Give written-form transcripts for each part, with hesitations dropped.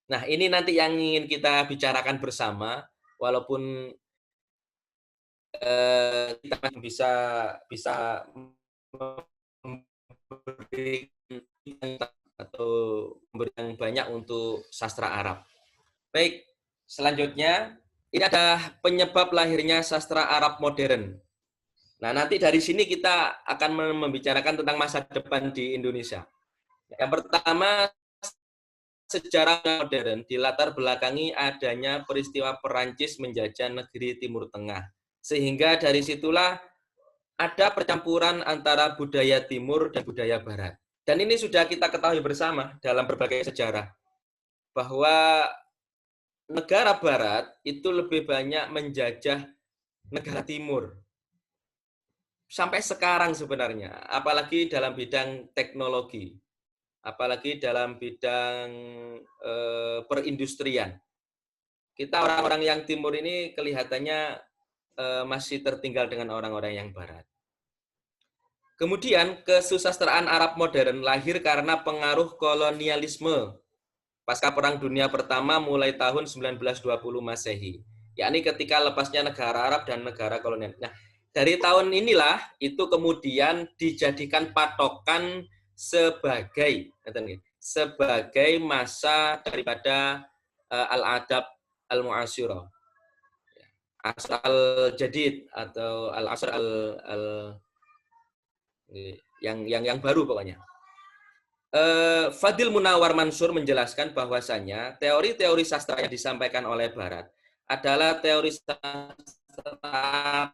Nah, ini nanti yang ingin kita bicarakan bersama, walaupun kita masih bisa bisa memberikan atau memberikan banyak untuk sastra Arab. Baik, selanjutnya ini ada penyebab lahirnya sastra Arab modern. Nah, nanti dari sini kita akan membicarakan tentang masa depan di Indonesia. Yang pertama, sejarah modern dilatar belakangi adanya peristiwa Perancis menjajah negeri Timur Tengah. Sehingga dari situlah ada percampuran antara budaya Timur dan budaya Barat. Dan ini sudah kita ketahui bersama dalam berbagai sejarah, bahwa negara Barat itu lebih banyak menjajah negara Timur. Sampai sekarang sebenarnya, apalagi dalam bidang teknologi, apalagi dalam bidang perindustrian. Kita orang-orang yang Timur ini kelihatannya masih tertinggal dengan orang-orang yang Barat. Kemudian kesusastraan Arab modern lahir karena pengaruh kolonialisme pasca Perang Dunia Pertama mulai tahun 1920 Masehi, yakni ketika lepasnya negara Arab dan negara kolonial. Nah, dari tahun inilah itu kemudian dijadikan patokan sebagai masa daripada al-adab al-mu'asyirah, asr al-jadid atau al-asr al yang baru pokoknya. Fadil Munawar Mansur menjelaskan bahwasanya teori-teori sastra yang disampaikan oleh Barat adalah teori sastra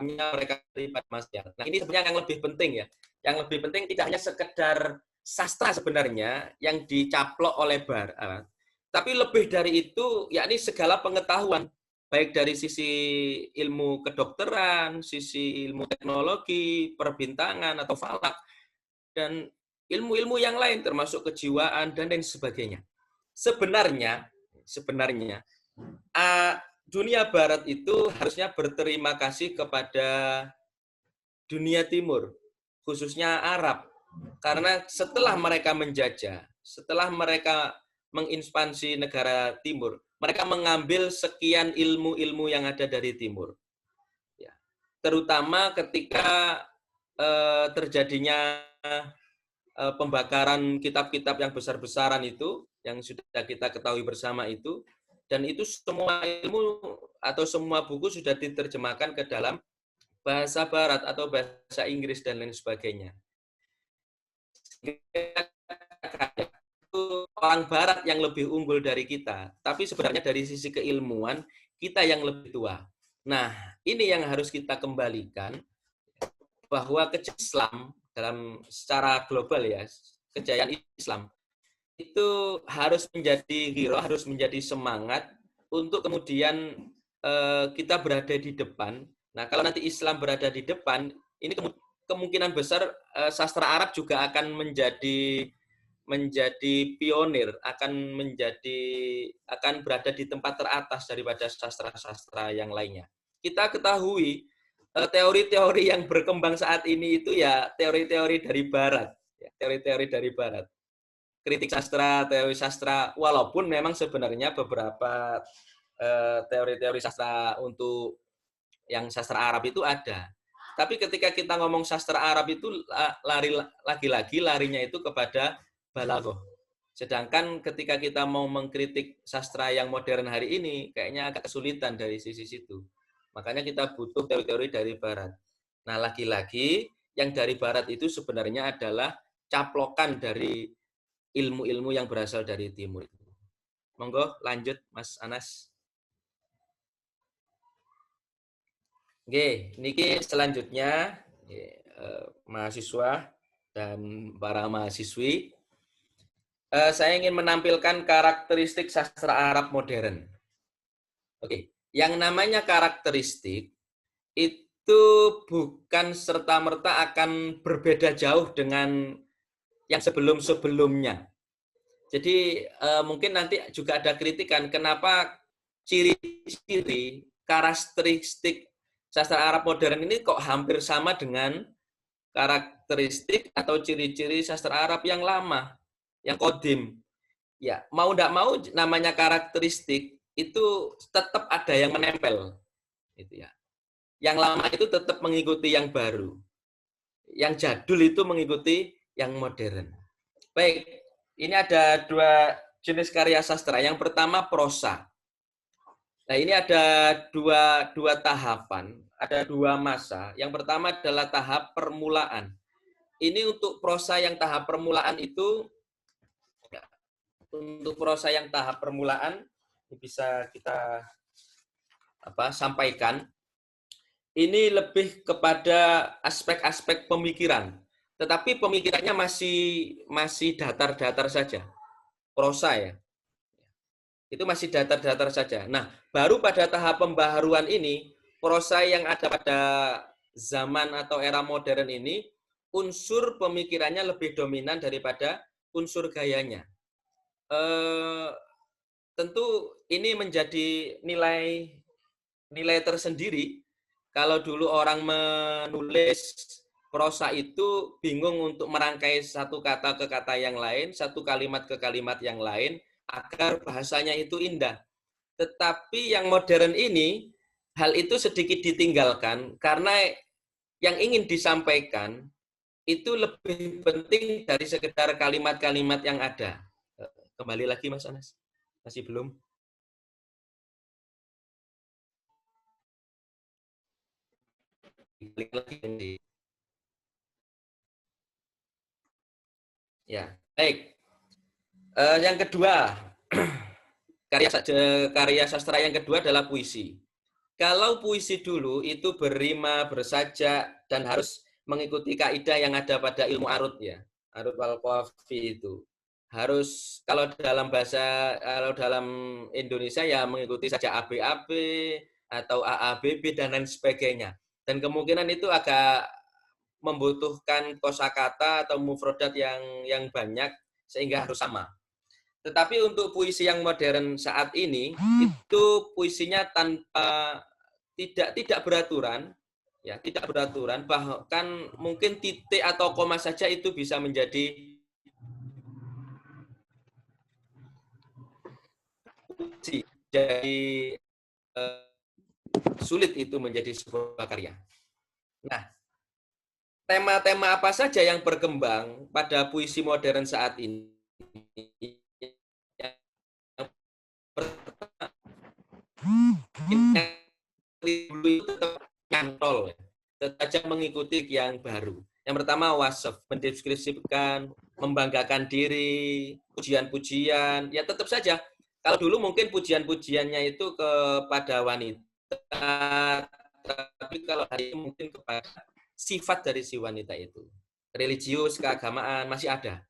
mereka terlibat masyarakat. Nah, ini sebenarnya yang lebih penting ya. Yang lebih penting tidak hanya sekedar sastra sebenarnya yang dicaplok oleh Barat, tapi lebih dari itu yakni segala pengetahuan baik dari sisi ilmu kedokteran, sisi ilmu teknologi, perbintangan atau falak, dan ilmu-ilmu yang lain termasuk kejiwaan dan lain sebagainya. Sebenarnya dunia Barat itu harusnya berterima kasih kepada dunia Timur, khususnya Arab, karena setelah mereka menjajah, setelah mereka mengekspansi negara Timur, mereka mengambil sekian ilmu-ilmu yang ada dari Timur. Ya. Terutama ketika terjadinya pembakaran kitab-kitab yang besar-besaran itu, yang sudah kita ketahui bersama itu, dan itu semua ilmu atau semua buku sudah diterjemahkan ke dalam bahasa Barat atau bahasa Inggris dan lain sebagainya. Itu orang Barat yang lebih unggul dari kita, tapi sebenarnya dari sisi keilmuan kita yang lebih tua. Nah, ini yang harus kita kembalikan, bahwa kejayaan Islam dalam secara global ya, kejayaan Islam itu harus menjadi hero, harus menjadi semangat untuk kemudian kita berada di depan. Nah, kalau nanti Islam berada di depan, ini kemungkinan besar sastra Arab juga akan menjadi pionir, akan berada di tempat teratas daripada sastra-sastra yang lainnya. Kita ketahui teori-teori yang berkembang saat ini itu ya teori-teori dari Barat, ya, teori-teori dari Barat. Kritik sastra, teori sastra, walaupun memang sebenarnya beberapa teori-teori sastra untuk yang sastra Arab itu ada. Tapi ketika kita ngomong sastra Arab itu lagi-lagi larinya itu kepada balaghah. Sedangkan ketika kita mau mengkritik sastra yang modern hari ini, kayaknya agak kesulitan dari sisi situ. Makanya kita butuh teori-teori dari Barat. Nah, lagi-lagi yang dari Barat itu sebenarnya adalah caplokan dari ilmu-ilmu yang berasal dari Timur. Monggo lanjut Mas Anas. Oke, niki selanjutnya mahasiswa dan para mahasiswi, saya ingin menampilkan karakteristik sastra Arab modern. Oke, yang namanya karakteristik itu bukan serta-merta akan berbeda jauh dengan yang sebelum-sebelumnya. Jadi mungkin nanti juga ada kritikan kenapa ciri-ciri karakteristik sastra Arab modern ini kok hampir sama dengan karakteristik atau ciri-ciri sastra Arab yang lama, yang kodim. Ya, mau tidak mau namanya karakteristik itu tetap ada yang menempel, gitu ya. Yang lama itu tetap mengikuti yang baru, yang jadul itu mengikuti yang modern. Baik, ini ada dua jenis karya sastra. Yang pertama prosa. Nah, ini ada dua tahapan, ada dua masa. Yang pertama adalah tahap permulaan. Ini untuk prosa yang tahap permulaan itu, untuk prosa yang tahap permulaan bisa kita sampaikan. Ini lebih kepada aspek-aspek pemikiran, tetapi pemikirannya masih datar-datar saja. Prosa ya, itu masih datar-datar saja. Nah, baru pada tahap pembaharuan ini, prosa yang ada pada zaman atau era modern ini, unsur pemikirannya lebih dominan daripada unsur gayanya. Tentu ini menjadi nilai tersendiri. Kalau dulu orang menulis prosa itu bingung untuk merangkai satu kata ke kata yang lain, satu kalimat ke kalimat yang lain, agar bahasanya itu indah. Tetapi yang modern ini, hal itu sedikit ditinggalkan karena yang ingin disampaikan itu lebih penting dari sekedar kalimat-kalimat yang ada. Kembali lagi Mas Anas, masih belum? Ya, baik. Yang kedua, karya sastra yang kedua adalah puisi. Kalau puisi dulu itu berrima, bersajak, dan harus mengikuti kaidah yang ada pada ilmu arut ya. Arut wal qafi itu. Harus kalau dalam Indonesia ya mengikuti saja ABAB atau AABB dan lain sebagainya. Dan kemungkinan itu agak membutuhkan kosakata atau mufrodat yang banyak sehingga harus sama. Tetapi untuk puisi yang modern saat ini itu puisinya tanpa tidak beraturan, ya tidak beraturan, bahkan mungkin titik atau koma saja itu bisa menjadi puisi. Jadi sulit itu menjadi sebuah karya. Nah, tema-tema apa saja yang berkembang pada puisi modern saat ini? Dulu itu tetap nyantol, tetap saja mengikuti yang baru. Yang pertama wasaf, mendeskripsikan, membanggakan diri, pujian-pujian, ya tetap saja. Kalau dulu mungkin pujian-pujiannya itu kepada wanita, tapi kalau hari ini mungkin kepada sifat dari si wanita itu. Religius, keagamaan, masih ada.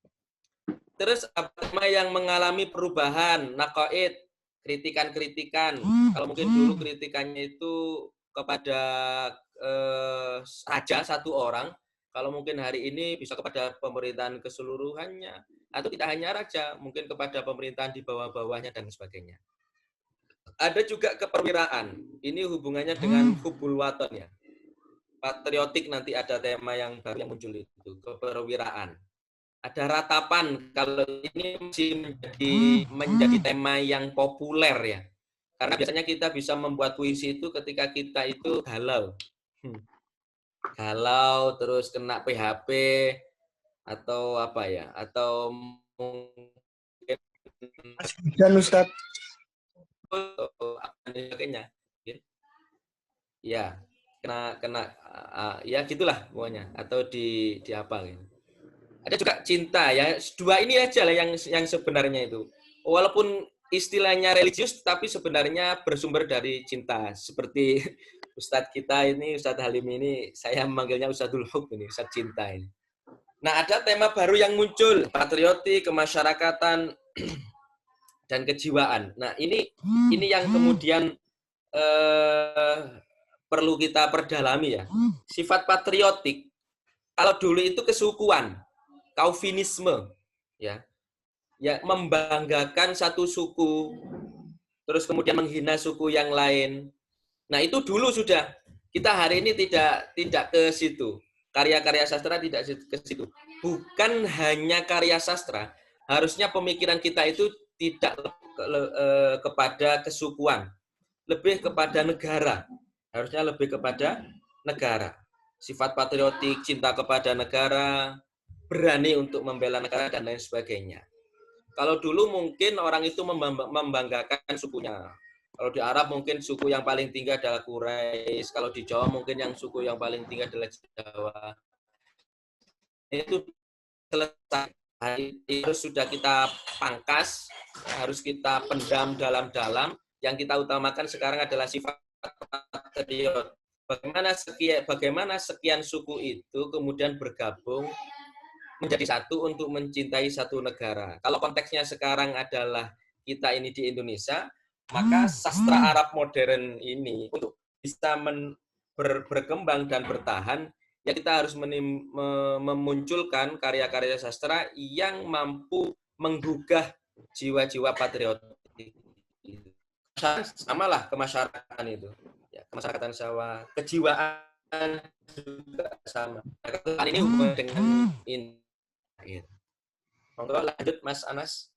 Terus tema yang mengalami perubahan, naqaid, kritikan-kritikan. Kalau mungkin dulu kritikannya itu kepada raja satu orang, kalau mungkin hari ini bisa kepada pemerintahan keseluruhannya, atau tidak hanya raja, mungkin kepada pemerintahan di bawah-bawahnya dan sebagainya. Ada juga keperwiraan. Ini hubungannya dengan hubul waton ya. Patriotik, nanti ada tema yang baru yang muncul itu, keperwiraan. Ada ratapan, kalau ini masih menjadi tema yang populer ya. Karena biasanya kita bisa membuat puisi itu ketika kita itu galau. Galau, terus kena PHP, atau apa ya, atau mungkin dan Ustaz. Ya, kena ya gitulah pokoknya, atau di apa gitu. Ada juga cinta ya. Dua ini aja lah yang sebenarnya itu. Walaupun istilahnya religius, tapi sebenarnya bersumber dari cinta. Seperti Ustadz kita ini, Ustadz Halim ini, saya memanggilnya Ustadzul Hub ini, Ustadz cinta ini. Nah, ada tema baru yang muncul, patriotik, kemasyarakatan, dan kejiwaan. Nah, ini yang kemudian perlu kita perdalami ya. Sifat patriotik, kalau dulu itu kesukuan, Calvinisme, ya membanggakan satu suku, terus kemudian menghina suku yang lain. Nah itu dulu sudah. Kita hari ini tidak ke situ. Karya-karya sastra tidak ke situ. Bukan hanya karya sastra, harusnya pemikiran kita itu tidak kepada kesukuan, lebih kepada negara. Harusnya lebih kepada negara. Sifat patriotik, cinta kepada negara, berani untuk membela negara, dan lain sebagainya. Kalau dulu mungkin orang itu membanggakan sukunya. Kalau di Arab mungkin suku yang paling tinggi adalah Quraisy. Kalau di Jawa mungkin yang suku yang paling tinggi adalah Jawa. Itu selesai. Harus sudah kita pangkas, harus kita pendam dalam-dalam. Yang kita utamakan sekarang adalah sifat patriot. Bagaimana sekian suku itu kemudian bergabung menjadi satu untuk mencintai satu negara. Kalau konteksnya sekarang adalah kita ini di Indonesia, maka sastra Arab modern ini untuk bisa berkembang dan bertahan, ya kita harus memunculkan karya-karya sastra yang mampu menggugah jiwa-jiwa patriotik. Sama lah kemasyarakatan itu. Ya, kemasyarakatan Jawa, kejiwaan juga sama. Nah, ini hubungan dengan ini. Monggo lanjut Mas Anas.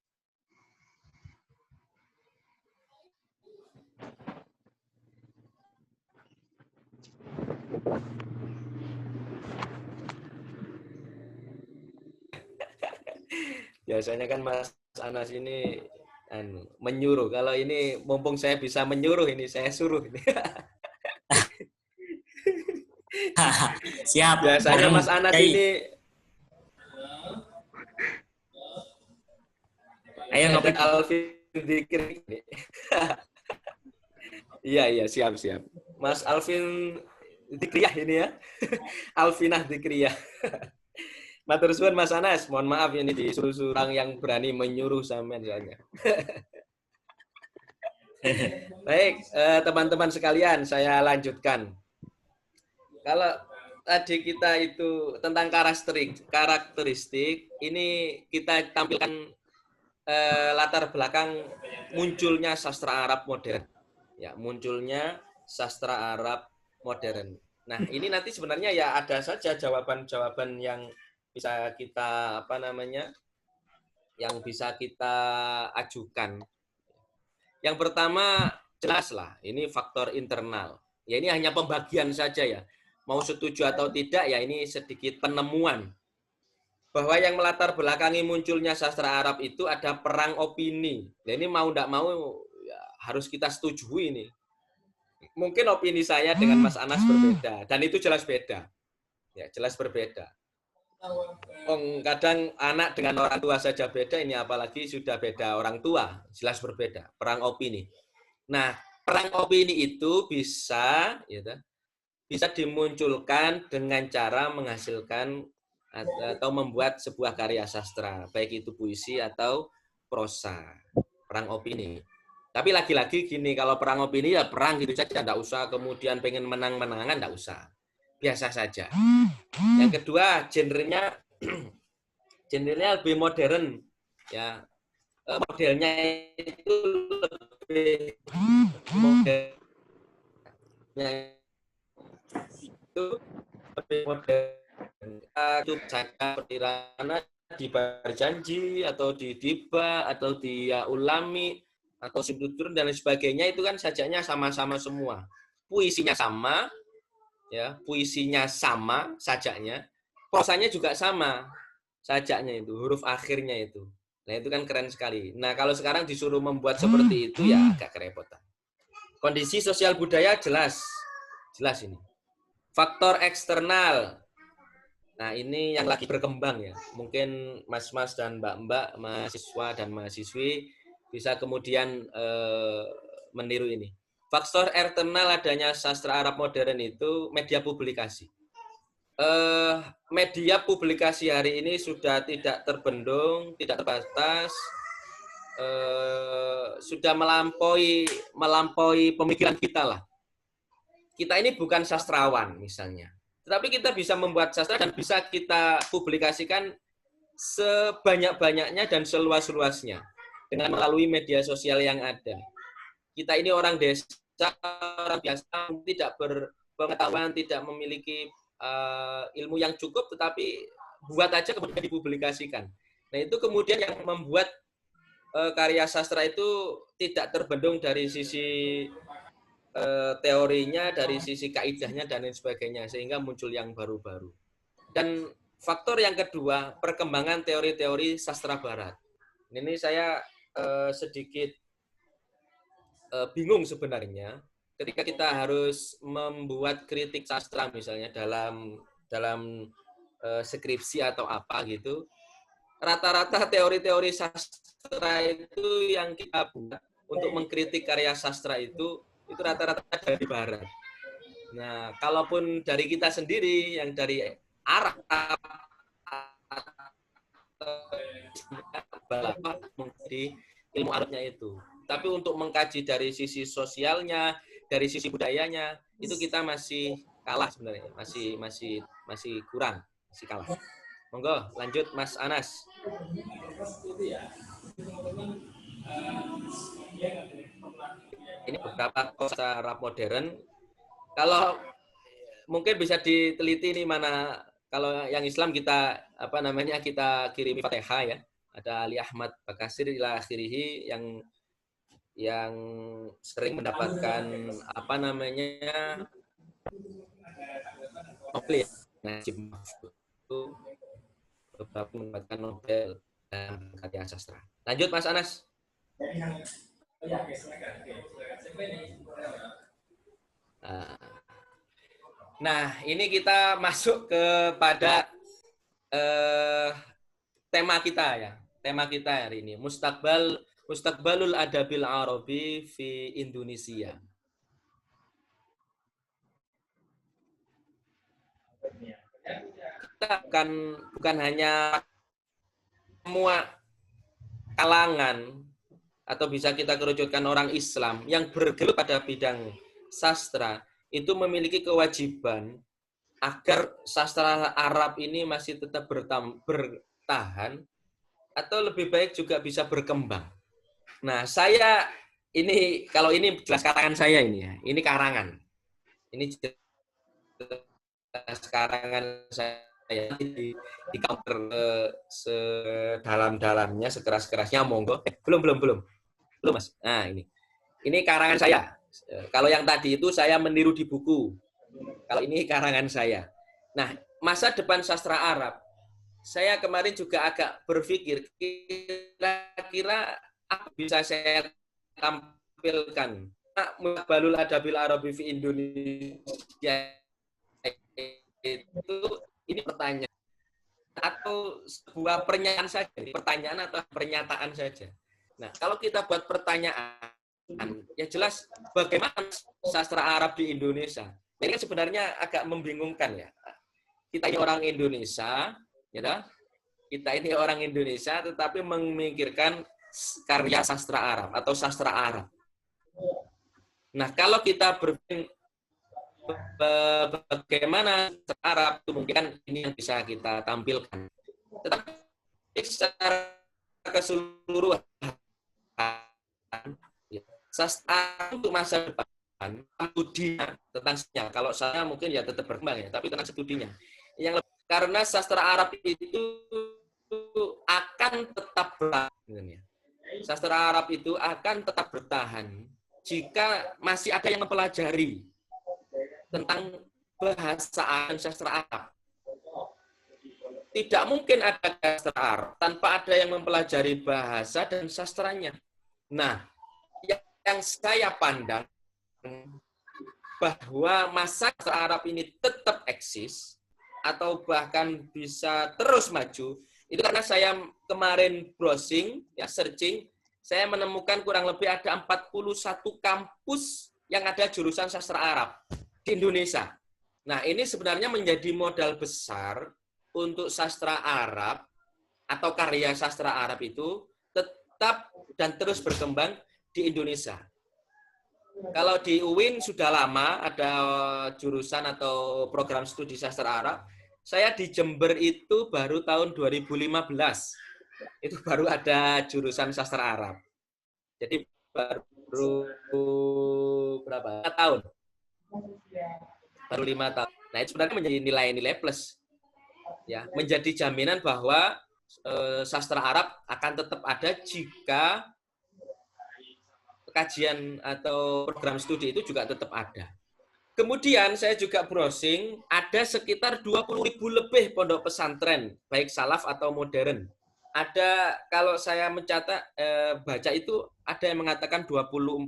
Biasanya kan Mas Anas ini menyuruh. Kalau ini mumpung saya bisa menyuruh, ini saya suruh ini. Siap. Biasanya Mas Anas ini ayo ngopi. Alvin Dikri. Iya, siap. Mas Alvin Dikriyah ini ya. Alvinah Dikriyah. Matur suwun Mas Anas, mohon maaf ini disuruh orang yang berani menyuruh sampean soalnya. Baik, teman-teman sekalian, saya lanjutkan. Kalau tadi kita itu tentang karakteristik, ini kita tampilkan latar belakang munculnya sastra Arab modern. Ya, munculnya sastra Arab modern. Nah, ini nanti sebenarnya ya ada saja jawaban-jawaban yang bisa kita yang bisa kita ajukan. Yang pertama jelaslah, ini faktor internal. Ya ini hanya pembagian saja ya. Mau setuju atau tidak ya ini sedikit penemuan. Bahwa yang melatar belakangi munculnya sastra Arab itu ada perang opini. Nah, ini mau tidak mau ya, harus kita setujui ini. Mungkin opini saya dengan Mas Anas berbeda dan itu jelas beda. Ya, jelas berbeda. Kadang anak dengan orang tua saja beda, ini apalagi sudah beda orang tua, jelas berbeda. Perang opini. Nah, perang opini itu bisa dimunculkan dengan cara menghasilkan atau membuat sebuah karya sastra, baik itu puisi atau prosa. Perang opini. Tapi lagi-lagi gini, kalau perang opini ya perang gitu saja, tidak usah kemudian pengen menang-menangan, tidak usah. Biasa saja. Yang kedua, genrenya lebih modern, ya. Modelnya itu lebih modern. Itu lebih modern. Itu saja perkiraan di Berjanji atau di Diba atau di Ulami atau Simtutur dan lain sebagainya itu kan sajaknya sama-sama semua. Puisinya sama, ya, puisinya sama sajaknya, prosanya juga sama sajaknya itu, huruf akhirnya itu. Nah, itu kan keren sekali. Nah, kalau sekarang disuruh membuat seperti itu ya agak kerepotan. Kondisi sosial budaya jelas ini. Faktor eksternal. Nah, ini yang lagi berkembang ya. Mungkin mas-mas dan mbak-mbak, mahasiswa dan mahasiswi bisa kemudian meniru ini. Faktor eksternal adanya sastra Arab modern itu media publikasi. Media publikasi hari ini sudah tidak terbendung, tidak terbatas, sudah melampaui pemikiran kita lah. Kita ini bukan sastrawan misalnya, tetapi kita bisa membuat sastra dan bisa kita publikasikan sebanyak-banyaknya dan seluas-luasnya dengan melalui media sosial yang ada. Kita ini orang desa, orang biasa, tidak berpengetahuan, tidak memiliki ilmu yang cukup, tetapi buat aja kemudian dipublikasikan. Nah, itu kemudian yang membuat karya sastra itu tidak terbendung dari sisi teorinya, dari sisi kaidahnya, dan lain sebagainya, sehingga muncul yang baru-baru. Dan faktor yang kedua, perkembangan teori-teori sastra barat. Ini saya sedikit bingung sebenarnya ketika kita harus membuat kritik sastra misalnya dalam skripsi atau apa gitu. Rata-rata teori-teori sastra itu yang kita buat untuk mengkritik karya sastra itu rata-rata dari barat. Nah, kalaupun dari kita sendiri yang dari Arab di ilmu Arabnya itu. Tapi untuk mengkaji dari sisi sosialnya, dari sisi budayanya, itu kita masih kalah sebenarnya, masih kurang, masih kalah. Monggo, lanjut Mas Anas. Ini beberapa kosa Arab modern. Kalau mungkin bisa diteliti nih mana, kalau yang Islam kita kita kirimi Fatihah ya. Ada Ali Ahmad Bakasir ila akhirih yang sering mendapatkan Nobel ya. Najib Mahfud itu beberapa mendapatkan Nobel dalam karya sastra. Lanjut Mas Anas. Nah, ini kita masuk kepada tema kita ya. Tema kita hari ini, Mustaqbalul Adabil Arabi fi Indonesia. Kita bukan hanya semua kalangan atau bisa kita kerucutkan orang Islam yang bergelut pada bidang sastra itu memiliki kewajiban agar sastra Arab ini masih tetap bertahan atau lebih baik juga bisa berkembang. Nah, saya ini kalau ini jelas karangan saya ini ya. Ini karangan. Ini jelas karangan saya di counter sedalam-dalamnya, sekeras-kerasnya monggo. Belum Mas. Nah, ini karangan saya. Kalau yang tadi itu saya meniru di buku. Kalau ini karangan saya. Nah, masa depan sastra Arab, saya kemarin juga agak berpikir kira-kira apa bisa saya tampilkan. Mustaqbalul Adabil Arabi fi Indonesia itu ini pertanyaan atau sebuah pernyataan saja, pertanyaan atau pernyataan saja. Nah, kalau kita buat pertanyaan, ya jelas bagaimana sastra Arab di Indonesia. Ini kan sebenarnya agak membingungkan ya. Kita ini orang Indonesia, ya, kita ini orang Indonesia, tetapi memikirkan karya sastra Arab atau sastra Arab. Nah, kalau kita berpikir bagaimana sastra Arab itu mungkin ini yang bisa kita tampilkan. Tetapi secara keseluruhan sastra untuk masa depan studinya tentang sejarah. Kalau saya mungkin ya tetap berkembang ya, tapi tentang studinya. Yang karena sastra Arab itu akan tetap bertahan. Sastra Arab itu akan tetap bertahan jika masih ada yang mempelajari tentang bahasa sastra Arab. Tidak mungkin ada sastra Arab tanpa ada yang mempelajari bahasa dan sastranya. Nah, yang saya pandang bahwa masa Arab ini tetap eksis atau bahkan bisa terus maju, itu karena saya kemarin browsing, ya searching, saya menemukan kurang lebih ada 41 kampus yang ada jurusan sastra Arab di Indonesia. Nah, ini sebenarnya menjadi modal besar untuk sastra Arab atau karya sastra Arab itu tetap dan terus berkembang di Indonesia. Kalau di UIN sudah lama ada jurusan atau program studi sastra Arab. Saya di Jember itu baru tahun 2015. Itu baru ada jurusan sastra Arab. Jadi baru berapa? 5 tahun. Baru 5 tahun. Nah, itu sebenarnya menjadi nilai-nilai plus. Ya, menjadi jaminan bahwa sastra Arab akan tetap ada jika kajian atau program studi itu juga tetap ada. Kemudian saya juga browsing, ada sekitar 20.000 lebih pondok pesantren, baik salaf atau modern. Ada, kalau saya mencatat, baca itu ada yang mengatakan 24.000.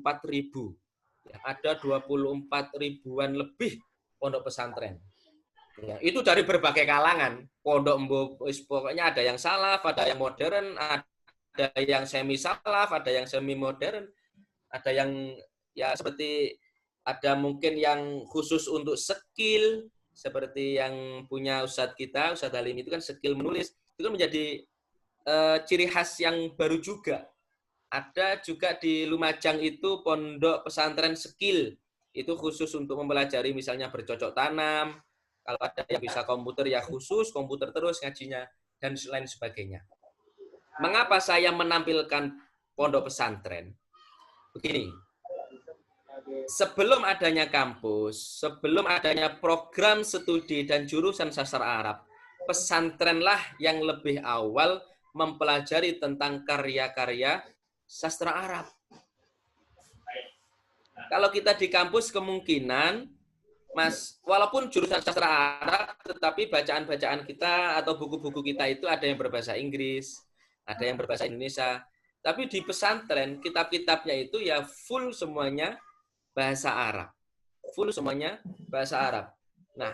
Ya, ada 24 ribuan lebih pondok pesantren. Ya, itu dari berbagai kalangan. Pondok pokoknya ada yang salaf, ada yang modern, ada yang semi salaf, ada yang semi modern, ada yang ya seperti ada mungkin yang khusus untuk skill seperti yang punya Ustadz kita, Ustadz Halim itu kan skill menulis. Itu menjadi ciri khas yang baru juga. Ada juga di Lumajang itu pondok pesantren skill. Itu khusus untuk mempelajari misalnya bercocok tanam. Kalau ada yang bisa komputer ya khusus komputer terus ngajinya dan lain sebagainya. Mengapa saya menampilkan pondok pesantren? Begini, sebelum adanya kampus, sebelum adanya program studi dan jurusan sastra Arab, pesantrenlah yang lebih awal mempelajari tentang karya-karya sastra Arab. Kalau kita di kampus kemungkinan, Mas, walaupun jurusan sastra Arab, tetapi bacaan-bacaan kita atau buku-buku kita itu ada yang berbahasa Inggris, ada yang berbahasa Indonesia. Tapi di pesantren, kitab-kitabnya itu ya full semuanya bahasa Arab. Full semuanya bahasa Arab. Nah,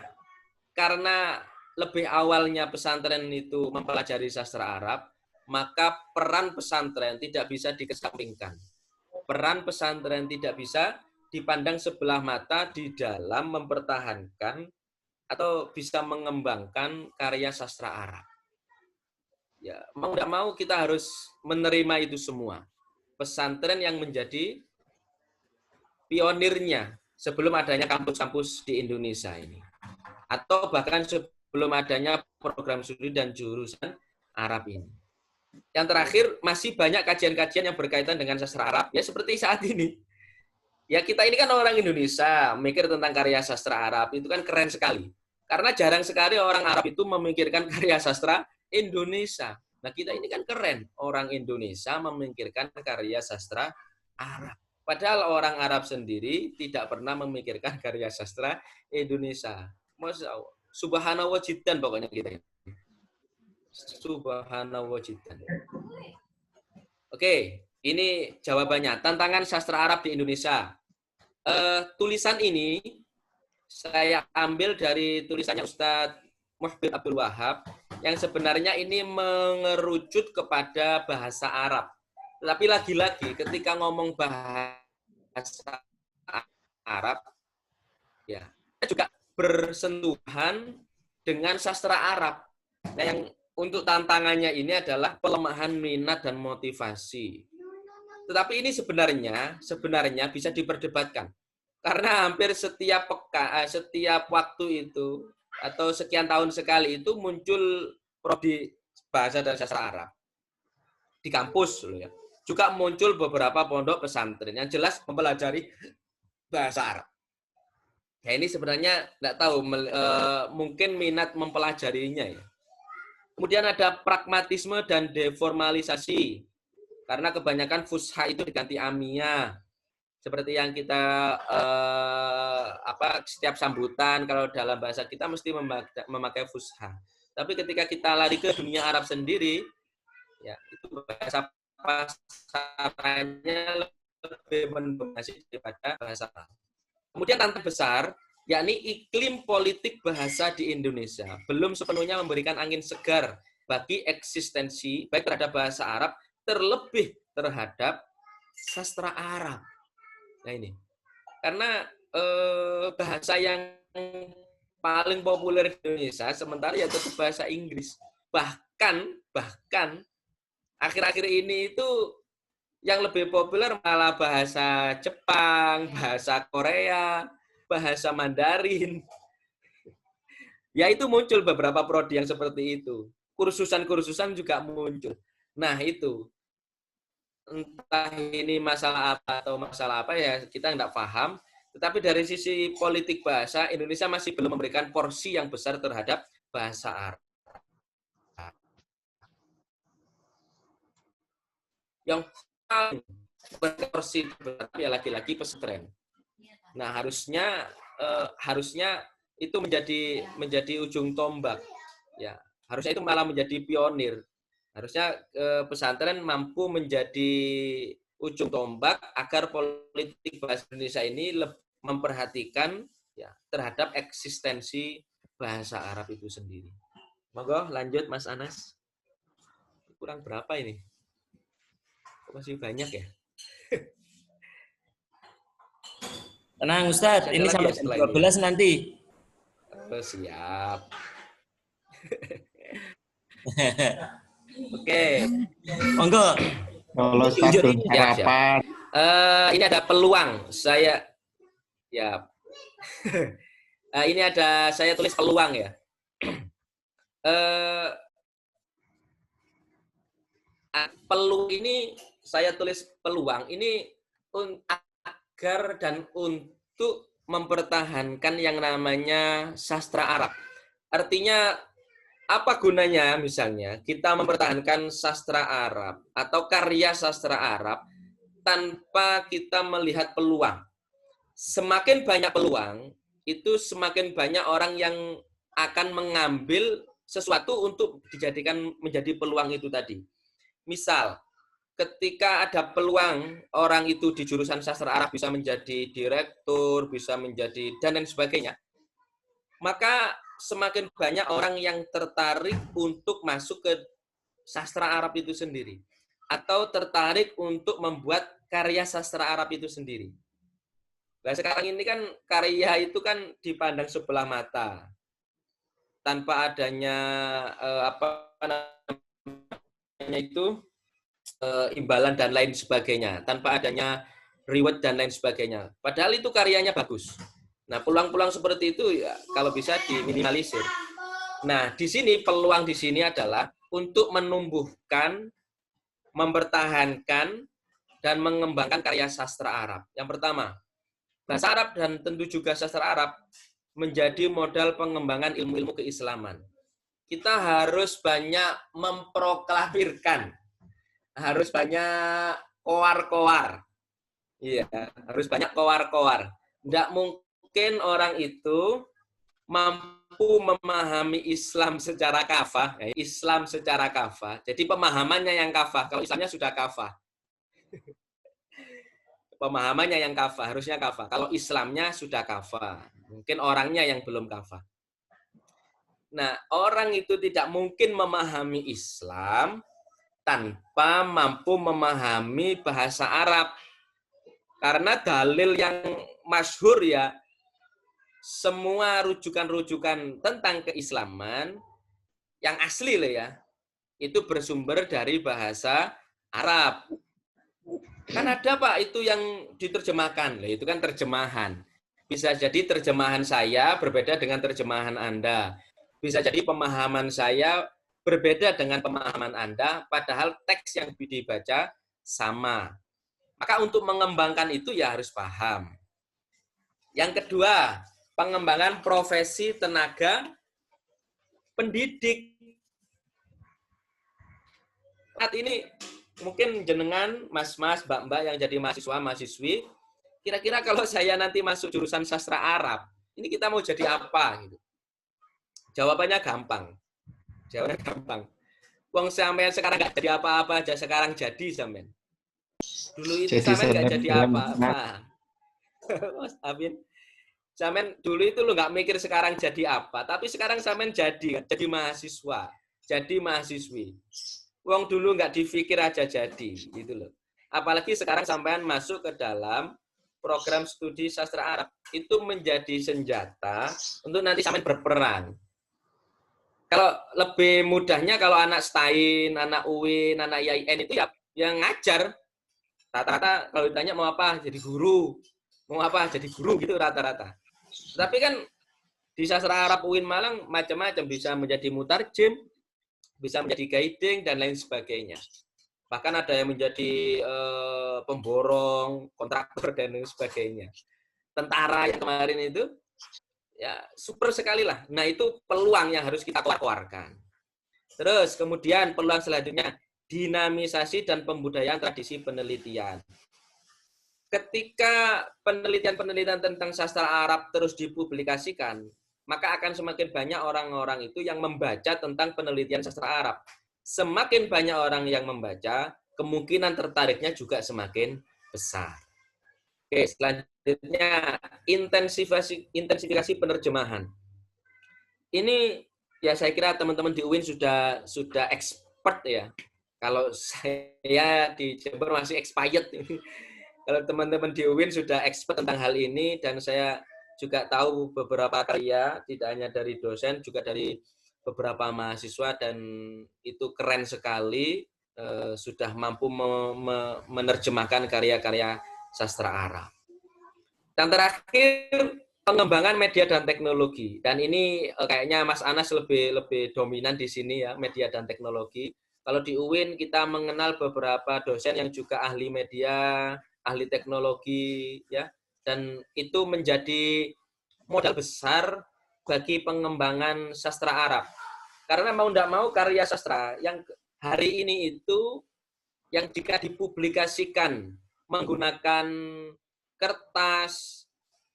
karena lebih awalnya pesantren itu mempelajari sastra Arab, maka peran pesantren tidak bisa dikesampingkan. Peran pesantren tidak bisa dipandang sebelah mata di dalam mempertahankan atau bisa mengembangkan karya sastra Arab. Ya, mau tidak mau kita harus menerima itu semua. Pesantren yang menjadi pionirnya sebelum adanya kampus-kampus di Indonesia ini. Atau bahkan sebelum adanya program studi dan jurusan Arab ini. Yang terakhir, masih banyak kajian-kajian yang berkaitan dengan sastra Arab, ya seperti saat ini. Ya kita ini kan orang Indonesia, mikir tentang karya sastra Arab, itu kan keren sekali. Karena jarang sekali orang Arab itu memikirkan karya sastra Indonesia. Nah kita ini kan keren, orang Indonesia memikirkan karya sastra Arab. Padahal orang Arab sendiri tidak pernah memikirkan karya sastra Indonesia. Subhanallah jiddan pokoknya kita. Subhanallah jiddan. Oke, ini jawabannya. Tantangan sastra Arab di Indonesia. Tulisan ini saya ambil dari tulisannya Ustadz Muhbib Abdul Wahab yang sebenarnya ini mengerucut kepada bahasa Arab. Tapi lagi-lagi ketika ngomong bahasa Arab, ya juga bersentuhan dengan sastra Arab. Nah, yang untuk tantangannya ini adalah pelemahan minat dan motivasi. Tetapi ini sebenarnya bisa diperdebatkan. Karena hampir setiap waktu itu atau sekian tahun sekali itu muncul prodi bahasa dan sastra Arab di kampus loh ya. Juga muncul beberapa pondok pesantren yang jelas mempelajari bahasa Arab. Ya ini sebenarnya tidak tahu mungkin minat mempelajarinya ya. Kemudian ada pragmatisme dan deformalisasi. Karena kebanyakan fusha itu diganti amiyah. Seperti yang kita setiap sambutan kalau dalam bahasa kita mesti memakai fusha. Tapi ketika kita lari ke dunia Arab sendiri, ya itu bahasa pasarannya lebih mendominasi daripada bahasa Arab. Kemudian tantangan besar, yakni iklim politik bahasa di Indonesia belum sepenuhnya memberikan angin segar bagi eksistensi baik terhadap bahasa Arab terlebih terhadap sastra Arab. Nah ini, karena bahasa yang paling populer di Indonesia sementara ya tetap bahasa Inggris. Bahkan akhir-akhir ini itu yang lebih populer malah bahasa Jepang, bahasa Korea, bahasa Mandarin. Ya itu muncul beberapa prodi yang seperti itu. Kursusan-kursusan juga muncul. Nah itu, entah ini masalah apa atau masalah apa ya kita nggak paham. Tetapi dari sisi politik bahasa, Indonesia masih belum memberikan porsi yang besar terhadap bahasa Arab. yang paling berkorsi ya laki-laki pesantren. Nah, harusnya itu menjadi ujung tombak. Ya, harusnya itu malah menjadi pionir. Harusnya pesantren mampu menjadi ujung tombak agar politik bahasa Indonesia ini memperhatikan ya terhadap eksistensi bahasa Arab itu sendiri. Monggo lanjut Mas Anas. Kurang berapa ini? Masih banyak ya? Tenang Ustadz, ini sampai jam 12 nanti. Oh, siap. Oke. Monggo. Kalau satu harapan. Ini ada peluang. Saya ya. Ini ada saya tulis peluang ya. Peluang ini saya tulis peluang ini agar dan untuk mempertahankan yang namanya sastra Arab. Artinya apa gunanya misalnya kita mempertahankan sastra Arab atau karya sastra Arab tanpa kita melihat peluang. Semakin banyak peluang, itu semakin banyak orang yang akan mengambil sesuatu untuk dijadikan menjadi peluang itu tadi. Misal, ketika ada peluang orang itu di jurusan sastra Arab bisa menjadi direktur, bisa menjadi dan lain sebagainya, maka semakin banyak orang yang tertarik untuk masuk ke sastra Arab itu sendiri. Atau tertarik untuk membuat karya sastra Arab itu sendiri. Nah, sekarang ini kan karya itu kan dipandang sebelah mata. Tanpa adanya imbalan dan lain sebagainya. Tanpa adanya reward dan lain sebagainya. Padahal itu karyanya bagus. Nah, peluang-peluang seperti itu ya kalau bisa diminimalisir. Nah, di sini peluang di sini adalah untuk menumbuhkan, mempertahankan dan mengembangkan karya sastra Arab. Yang pertama, bahasa Arab dan tentu juga sastra Arab menjadi modal pengembangan ilmu-ilmu keislaman. Kita harus banyak memproklamirkan, harus banyak koar-koar. Iya, harus banyak koar-koar. Tidak mungkin orang itu mampu memahami Islam secara kafah, Islam secara kafah. Jadi pemahamannya yang kafah, kalau Islamnya sudah kafah. Pemahamannya yang kafah, harusnya kafah. Kalau Islamnya sudah kafah, mungkin orangnya yang belum kafah. Nah, orang itu tidak mungkin memahami Islam tanpa mampu memahami bahasa Arab. Karena dalil yang masyhur ya, semua rujukan-rujukan tentang keislaman yang asli lah ya, itu bersumber dari bahasa Arab. Kan ada Pak itu yang diterjemahkan, itu kan terjemahan. Bisa jadi terjemahan saya berbeda dengan terjemahan Anda. Bisa jadi pemahaman saya berbeda dengan pemahaman Anda, padahal teks yang dibaca sama. Maka untuk mengembangkan itu ya harus paham. Yang kedua, pengembangan profesi tenaga pendidik. Saat ini mungkin jenengan, mas-mas, mbak-mbak yang jadi mahasiswa-mahasiswi, kira-kira kalau saya nanti masuk jurusan sastra Arab, ini kita mau jadi apa? Gitu. Jawabannya gampang. Jawabannya gampang. Wong sampean sekarang nggak jadi apa-apa aja, sekarang jadi sampean. Dulu itu sampean nggak jadi apa-apa. Mas Amin. Sampean dulu itu lo nggak mikir sekarang jadi apa, tapi sekarang sampean jadi mahasiswa, jadi mahasiswi. Wong dulu nggak dipikir aja jadi, gitu loh. Apalagi sekarang sampean masuk ke dalam program studi sastra Arab, itu menjadi senjata untuk nanti sampean berperang. Kalau lebih mudahnya kalau anak STAIN, anak UIN, anak IAIN itu ya yang ngajar. Rata-rata kalau ditanya mau apa, jadi guru. Mau apa, jadi guru gitu rata-rata. Tapi kan di sastra Arab UIN Malang macam-macam, bisa menjadi mutarjim, bisa menjadi guiding dan lain sebagainya. Bahkan ada yang menjadi pemborong, kontraktor dan lain sebagainya. Tentara yang kemarin itu ya super sekali lah. Nah, itu peluang yang harus kita keluarkan. Terus kemudian peluang selanjutnya dinamisasi dan pembudayaan tradisi penelitian. Ketika penelitian-penelitian tentang sastra Arab terus dipublikasikan, maka akan semakin banyak orang-orang itu yang membaca tentang penelitian sastra Arab. Semakin banyak orang yang membaca, kemungkinan tertariknya juga semakin besar. Oke, selanjutnya intensifikasi penerjemahan. Ini ya saya kira teman-teman di UIN sudah expert ya. Kalau saya di Jember masih expired. Kalau teman-teman di UIN sudah expert tentang hal ini, dan saya juga tahu beberapa karya, tidak hanya dari dosen, juga dari beberapa mahasiswa, dan itu keren sekali, sudah mampu menerjemahkan karya-karya sastra Arab. Dan terakhir, pengembangan media dan teknologi. Dan ini kayaknya Mas Anas lebih dominan di sini ya, media dan teknologi. Kalau di UIN kita mengenal beberapa dosen yang juga ahli media, ahli teknologi, ya, dan itu menjadi modal besar bagi pengembangan sastra Arab. Karena mau tidak mau karya sastra yang hari ini itu yang jika dipublikasikan menggunakan kertas,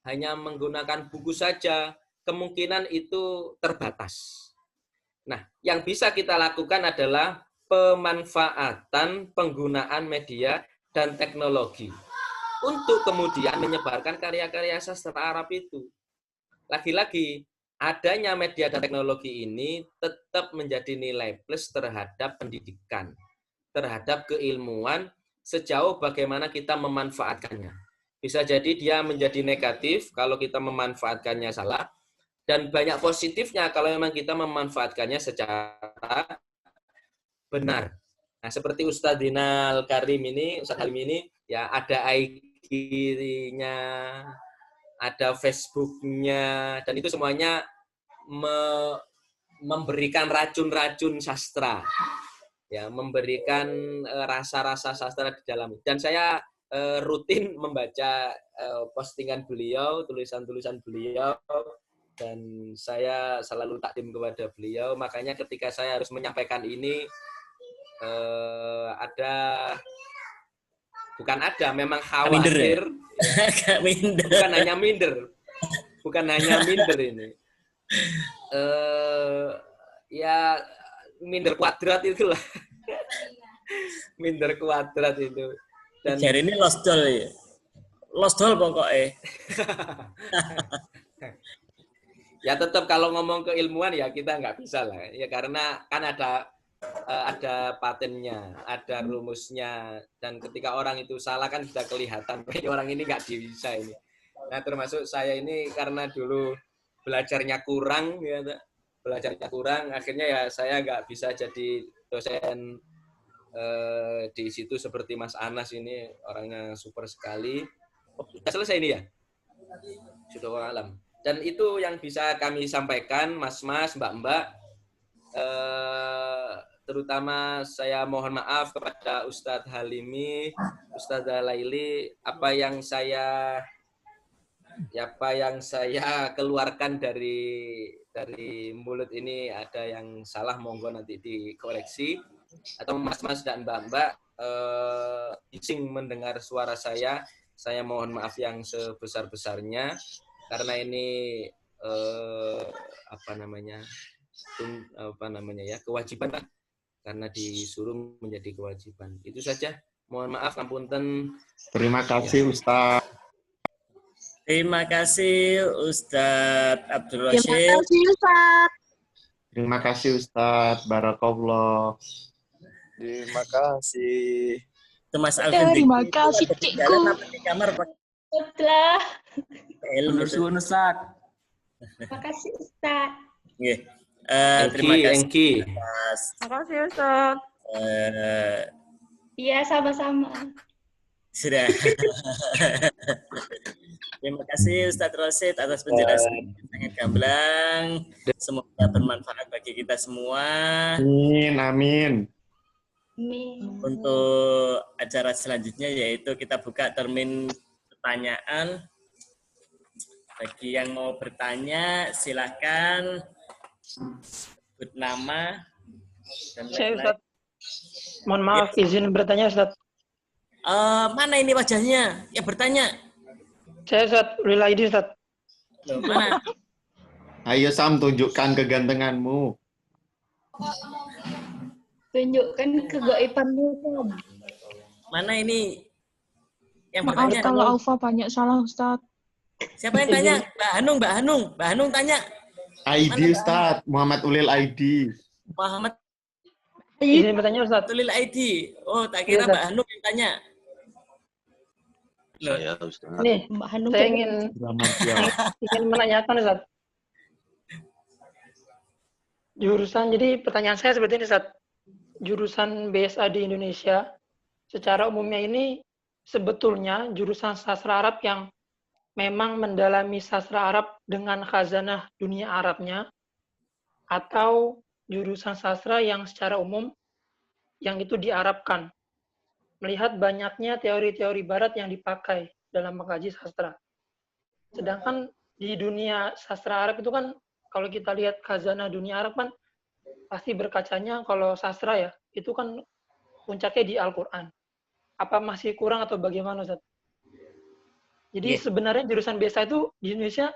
hanya menggunakan buku saja, kemungkinan itu terbatas. Nah, yang bisa kita lakukan adalah pemanfaatan penggunaan media dan teknologi untuk kemudian menyebarkan karya-karya sastra Arab itu. Lagi-lagi, adanya media dan teknologi ini tetap menjadi nilai plus terhadap pendidikan, terhadap keilmuan, sejauh bagaimana kita memanfaatkannya. Bisa jadi dia menjadi negatif kalau kita memanfaatkannya salah, dan banyak positifnya kalau memang kita memanfaatkannya secara benar. Nah, seperti Ustadz Dinal Karim ini, Ustadz Halim ini, ya ada IG-nya, ada Facebook-nya, dan itu semuanya memberikan racun-racun sastra, ya, memberikan rasa-rasa sastra di dalam. Dan saya rutin membaca postingan beliau, tulisan-tulisan beliau, dan saya selalu takdim kepada beliau. Makanya ketika saya harus menyampaikan ini, memang khawatir, ya. bukan hanya minder ini, ya minder kuadrat itulah, minder kuadrat itu. Dan hari ini lost doll pokoknya. Ya tetap kalau ngomong keilmuan ya kita nggak bisa lah, ya karena kan ada patennya, ada rumusnya, dan ketika orang itu salah kan sudah kelihatan, orang ini nggak bisa ini. Nah, termasuk saya ini karena dulu belajarnya kurang, akhirnya ya saya nggak bisa jadi dosen di situ seperti Mas Anas ini, orangnya super sekali. Sudah selesai ini ya? Sudah alam. Dan itu yang bisa kami sampaikan, Mas-mas, Mbak-mbak. Terutama saya mohon maaf kepada Ustadz Halimi, Ustadzah Laili, apa yang saya keluarkan dari mulut ini ada yang salah, monggo nanti dikoreksi. Atau mas-mas dan mbak-mbak izin mendengar suara saya mohon maaf yang sebesar-besarnya, karena ini kewajiban, karena disuruh menjadi kewajiban. Itu saja. Mohon maaf, ampunten. Terima kasih, Ustaz. Terima kasih, Ustadz Abdul Rashid. Terima kasih, Ustaz. Terima kasih, Ustaz. Barakallah. Terima kasih. Itu Mas Alvin. Terima kasih, Cikgu. Di kamar Setelah. Nusun, Ustaz. Terima kasih, Ustaz. Terima kasih. Terima kasih, Ustaz. Iya, sama-sama. Sudah. Terima kasih Ustadz Rashid atas penjelasan yang sangat gamblang. Semoga bermanfaat bagi kita semua. Amin, amin. Untuk acara selanjutnya yaitu kita buka termin pertanyaan. Bagi yang mau bertanya silahkan sebut nama dan lain-lain. Mohon maaf, izin bertanya Ustaz. Mana ini wajahnya? Ya bertanya. Saya Ustaz, Real ID Ustaz. Loh, mana? Ayo Sam, tunjukkan kegantenganmu. Tunjukkan kegaibanmu, Sam. Mana ini? Yang Maaf bertanya. kalau Aufa banyak salah Ustaz. Siapa yang tanya? Mbak Hanung tanya. ID Ustaz, Muhammad Ulil ID. Muhammad Izin bertanya Ustaz. Tulil ID. Oh, tak kira Iya, Mbak Hanung yang tanya. Loh, Ya, Ustaz. Nih, Mbak Hanum. saya ingin menanyakan Ustaz. Jurusan, jadi pertanyaan saya seperti ini Ustaz. Jurusan BSA di Indonesia, secara umumnya ini sebetulnya jurusan sastra Arab yang memang mendalami sastra Arab dengan khazanah dunia Arabnya, atau jurusan sastra yang secara umum yang itu diarabkan, melihat banyaknya teori-teori barat yang dipakai dalam mengkaji sastra. Sedangkan di dunia sastra Arab itu kan, kalau kita lihat khazanah dunia Arab kan, pasti berkacanya kalau sastra ya, itu kan puncaknya di Al-Quran. Apa masih kurang atau bagaimana, Ustaz? Jadi sebenarnya jurusan biasa itu di Indonesia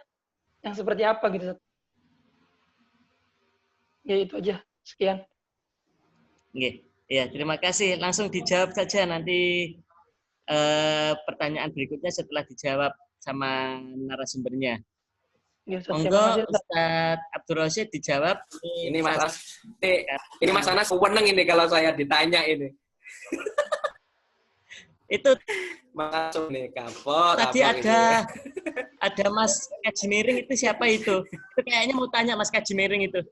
yang seperti apa gitu, Ustaz? Ya itu aja. Sekian. Oke. Ya, terima kasih. Langsung dijawab saja nanti pertanyaan berikutnya setelah dijawab sama narasumbernya. Ya, Ustaz, Monggo terima kasih, Ustaz. Ustadz Abdul Rosyid dijawab. Ini Mas Anas seneng ini kalau saya ditanya ini. Itu Masuk nih kapot. tadi ada Mas Kaji Miring, itu siapa itu? Itu kayaknya mau tanya Mas Kaji Miring itu.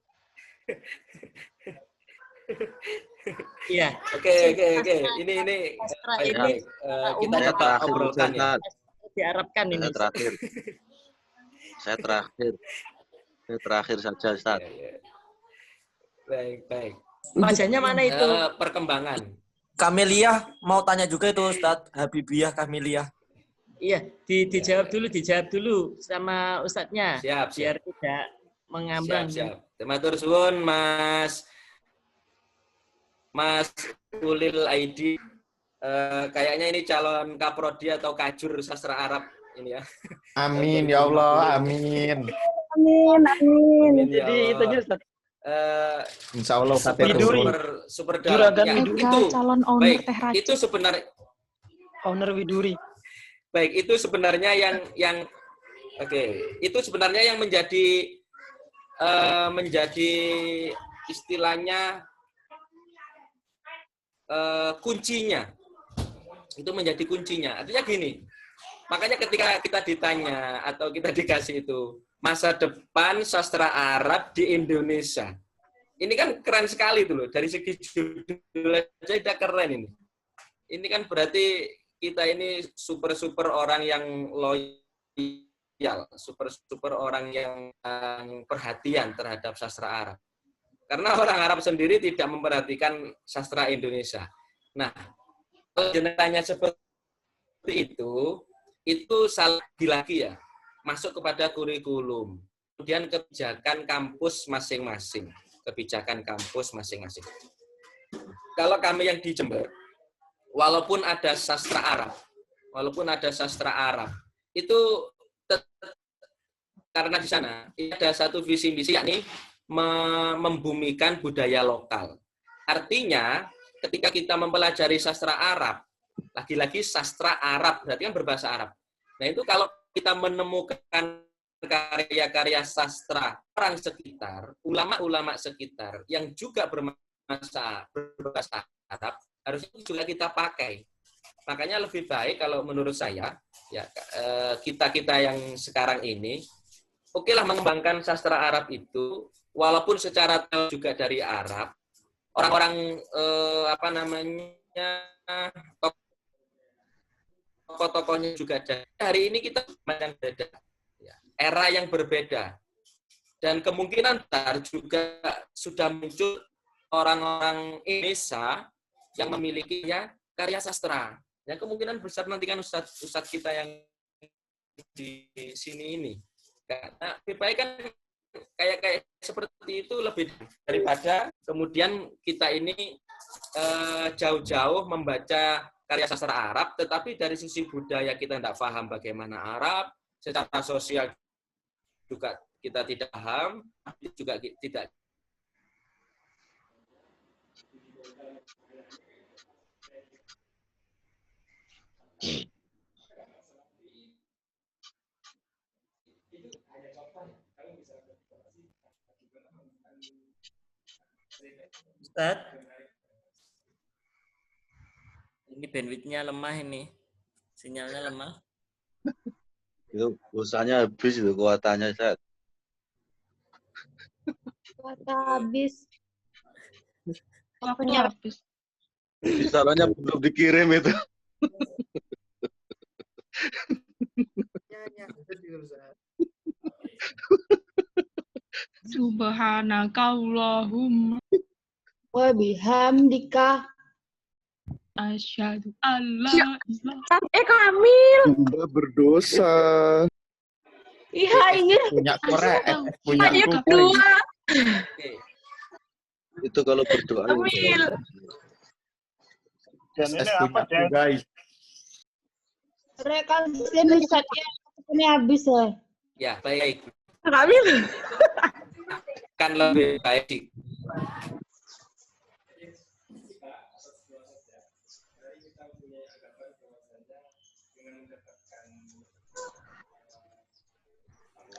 Iya. Oke. Ini Sastra baik, ini baik. Kita Saya coba terakhir, obrolkan ya. Ustaz. diharapkan ini. Saya terakhir saja, Ustaz. Ya. Baik. Wajahnya mana itu? Perkembangan. Kameliah mau tanya juga itu Ustadz Habibiyah Kameliah. Iya, dijawab dulu sama Ustadznya. Siap. Biar tidak mengambang. Siap. Matur suwun Mas Ulil ID. Kayaknya ini calon kaprodi atau kajur sastra Arab ini ya. Amin ya Allah, amin. Amin, ya Jadi itu Allah. aja, Ustaz. Insya Allah Super Juragan dalam. Widuri. Itu calon owner baik. Teh Raja. Itu sebenarnya Owner Widuri. baik. Itu sebenarnya yang oke. Itu sebenarnya yang menjadi istilahnya kuncinya. Itu menjadi kuncinya. Artinya gini. Makanya ketika kita ditanya atau kita dikasih itu masa depan sastra Arab di Indonesia. Ini kan keren sekali tuh loh. Dari segi judul aja udah keren ini. Ini kan berarti kita ini super orang yang loyal, super orang yang perhatian terhadap sastra Arab. Karena orang Arab sendiri tidak memperhatikan sastra Indonesia. Nah, kalau jenayahnya seperti itu salah lagi ya. Masuk kepada kurikulum, kemudian kebijakan kampus masing-masing. Kalau kami yang di Jember, walaupun ada sastra Arab, itu karena di sana ada satu visi misi yakni membumikan budaya lokal. Artinya, ketika kita mempelajari sastra Arab, lagi-lagi sastra Arab, berarti kan berbahasa Arab. Nah itu kalau kita menemukan karya-karya sastra orang sekitar, ulama-ulama sekitar yang juga berbahasa Arab, harusnya juga kita pakai. Makanya lebih baik kalau menurut saya, ya kita yang sekarang ini, okelah mengembangkan sastra Arab itu, walaupun secara juga dari Arab, orang-orang tokoh-tokohnya juga ada. Hari ini kita yang berbeda, era yang berbeda, dan kemungkinan besar juga sudah muncul orang-orang Indonesia yang memilikinya karya sastra. Ya kemungkinan besar nanti kan ustadz kita yang di sini ini. Karena lebih baik kan kayak seperti itu lebih daripada kemudian kita ini jauh-jauh membaca karya sastra Arab, tetapi dari sisi budaya kita tidak paham bagaimana Arab, secara sosial juga kita tidak paham, juga tidak. Ustaz, ini bandwidth-nya lemah ini. Sinyalnya lemah. Itu pulsanya habis itu kuotanya, Ustaz. Kata habis. Apanya habis? Bicaranya belum dikirim itu. Subhanakallahumma Wa bihamdika. asyhadu alla ilaha Kamil. Hamba berdosa. Iya, ini. Punya korek, punya Ayo kuku. kedua. Oke. Itu kalau berdoa. Kamil. Dan ini apa, guys? Rekan Ustaznya ini habis ya. Ya, baik. Kamil. Kan lebih baik.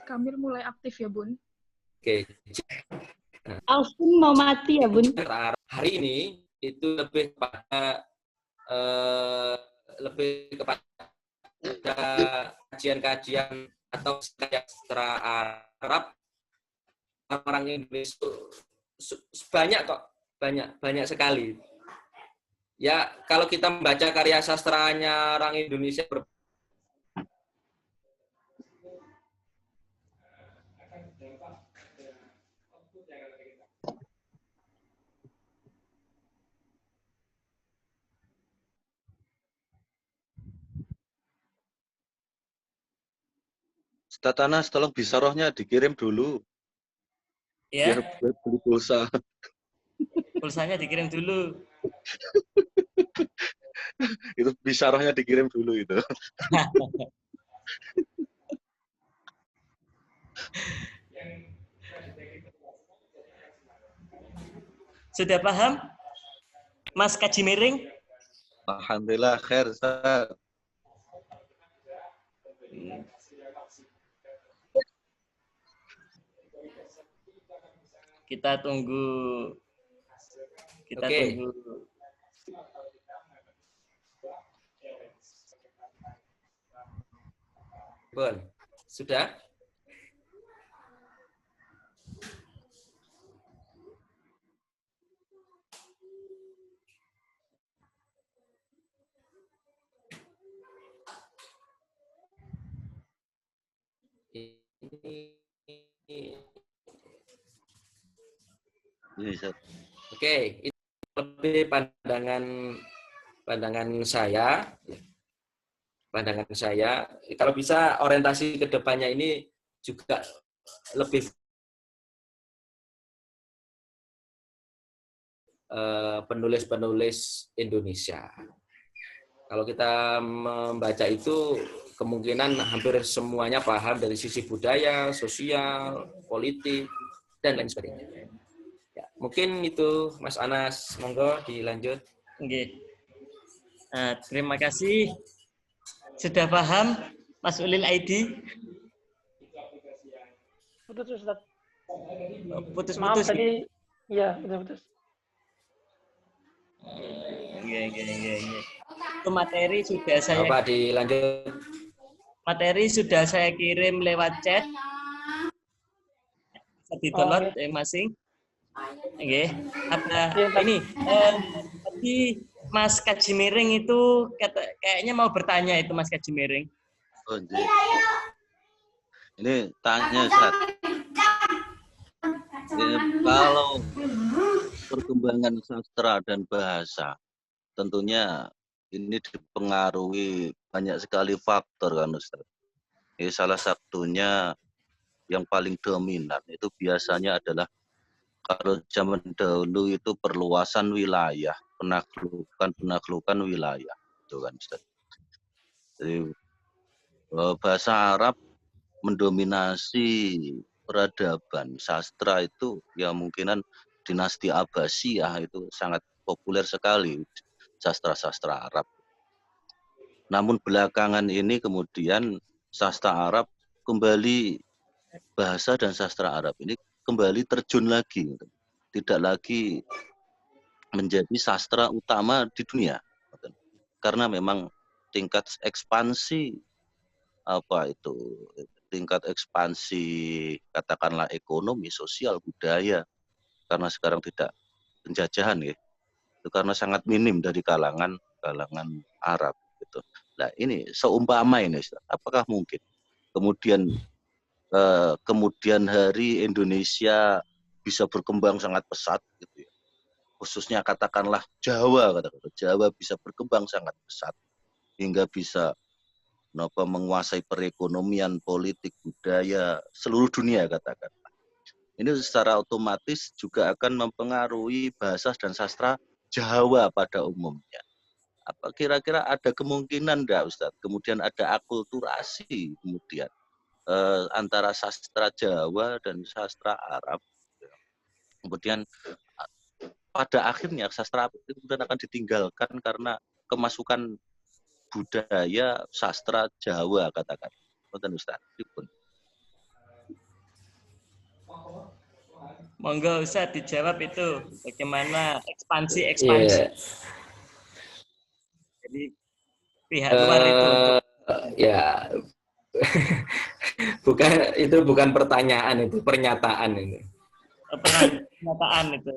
Kamil mulai aktif ya, Bun. Oke. Alvin mau mati ya, Bun. Hari ini itu lebih kepada kajian-kajian atau sastra Arab orang Indonesia banyak kok, banyak sekali. Ya, kalau kita membaca karya sastranya orang Indonesia Ustaz Anas, tolong bisarohnya dikirim dulu. Ya, Biar beli pulsa. pulsanya dikirim dulu. Itu bisarohnya dikirim dulu itu. Sudah paham? Mas Kaji Miring? Alhamdulillah khair, Ustaz. Kita tunggu. Kita Oke. tunggu. Bon, sudah? Ini, Ustaz. Oke, itu lebih pandangan saya. Pandangan saya, kalau bisa orientasi ke depannya ini juga lebih penulis-penulis Indonesia. Kalau kita membaca itu, kemungkinan hampir semuanya paham dari sisi budaya, sosial, politik, dan lain sebagainya. Ya, mungkin itu, Mas Anas. Monggo dilanjut. Oke. Nah, terima kasih. Sudah paham, Mas Ulil ID? Putus, Ustaz. Maaf Putus-putus. tadi. Iya, udah putus. Iya. Itu materi sudah saya Bapak dilanjut. materi sudah saya kirim lewat chat. Bisa di-download masing. Oke. Apa ini? Tadi Mas Kaji Miring itu kayaknya mau bertanya itu Mas Kaji Miring. Oh, ini tanya, Ustaz. Kalau perkembangan sastra dan bahasa, tentunya ini dipengaruhi banyak sekali faktor kan, Ustaz. Salah satunya yang paling dominan itu biasanya adalah kalau zaman dahulu itu perluasan wilayah. penaklukan wilayah, itu kan Ustaz. Jadi bahasa Arab mendominasi peradaban sastra itu ya mungkinan dinasti Abbasiyah itu sangat populer sekali sastra-sastra Arab. Namun belakangan ini kemudian sastra Arab kembali, bahasa dan sastra Arab ini kembali terjun lagi, tidak lagi menjadi sastra utama di dunia, karena memang tingkat ekspansi tingkat ekspansi katakanlah ekonomi, sosial, budaya, karena sekarang tidak penjajahan ya, itu karena sangat minim dari kalangan Arab gitu. Nah ini seumpama ini, apakah mungkin kemudian hari Indonesia bisa berkembang sangat pesat gitu ya, khususnya katakanlah Jawa bisa berkembang sangat pesat hingga bisa menguasai perekonomian, politik, budaya seluruh dunia katakan. Ini secara otomatis juga akan mempengaruhi bahasa dan sastra Jawa pada umumnya. Apa kira-kira ada kemungkinan enggak Ustadz? Kemudian ada akulturasi kemudian antara sastra Jawa dan sastra Arab. Kemudian pada akhirnya sastra Arab itu kemudian akan ditinggalkan karena kemasukan budaya sastra Jawa katakan. Betul Ustaz. Monggo Ustaz dijawab itu bagaimana ekspansi. Jadi pihak luar itu untuk ya bukan pertanyaan, itu pernyataan ini. Pernyataan itu.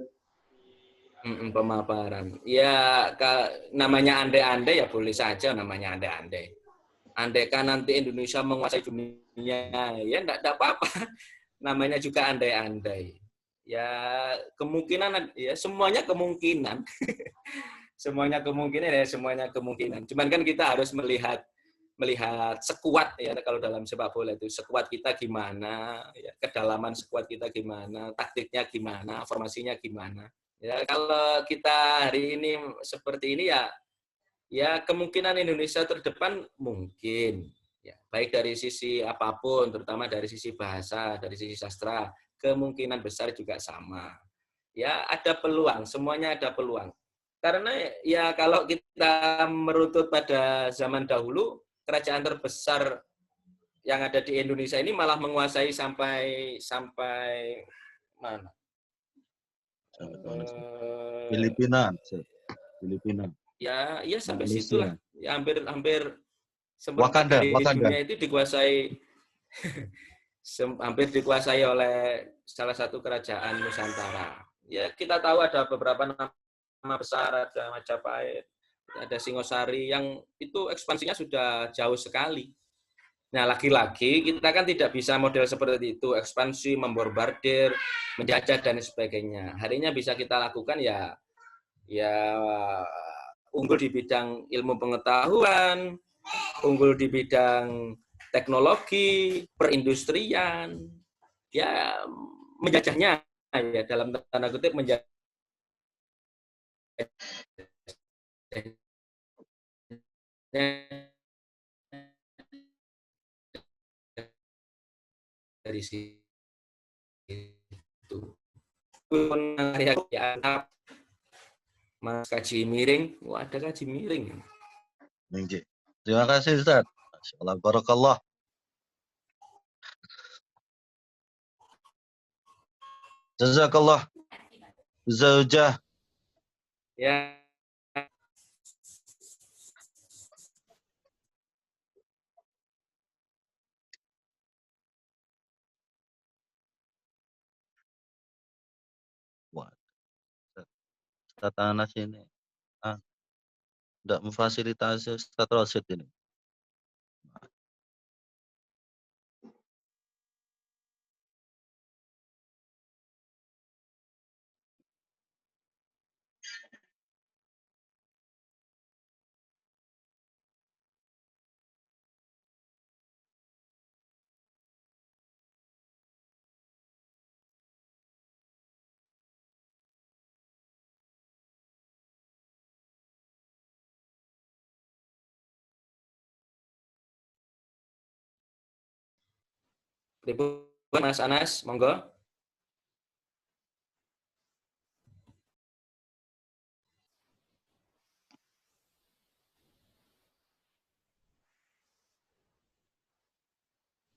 Pemaparan. Ya namanya andai-andai ya boleh saja namanya andai-andai. Andaikan nanti Indonesia menguasai dunia, ya enggak apa-apa. Namanya juga andai-andai. Ya kemungkinan, ya semuanya kemungkinan. semuanya kemungkinan. Cuman kan kita harus melihat sekuat ya, kalau dalam sepak bola itu sekuat kita gimana, ya, kedalaman sekuat kita gimana, taktiknya gimana, formasinya gimana. Ya kalau kita hari ini seperti ini ya kemungkinan Indonesia terdepan mungkin, ya, baik dari sisi apapun, terutama dari sisi bahasa, dari sisi sastra, kemungkinan besar juga sama. Ya ada peluang, semuanya ada peluang. Karena ya kalau kita merutut pada zaman dahulu, kerajaan terbesar yang ada di Indonesia ini malah menguasai sampai mana? Filipina. Ya sampai Malaysia. situlah. Ya hampir Wakanda. dunia itu dikuasai hampir dikuasai oleh salah satu kerajaan Nusantara. Ya kita tahu ada beberapa nama besar, ada Majapahit, ada Singosari yang itu ekspansinya sudah jauh sekali. Nah, lagi-lagi kita kan tidak bisa model seperti itu, ekspansi, memborbardir, menjajah dan sebagainya. Harinya bisa kita lakukan ya unggul di bidang ilmu pengetahuan, unggul di bidang teknologi, perindustrian, ya menjajahnya ya dalam tanda kutip menjajah dari situ. Mas Kaji Miring, ada Kaji Miring. Terima kasih Ustaz. Masyaallah, barakallah. Jazakallah. Zaujah. Ya. Wah, Ustaz Anas ini tidak memfasilitasi Ustaz Rosid ini. Ribuan Mas Anas, monggo.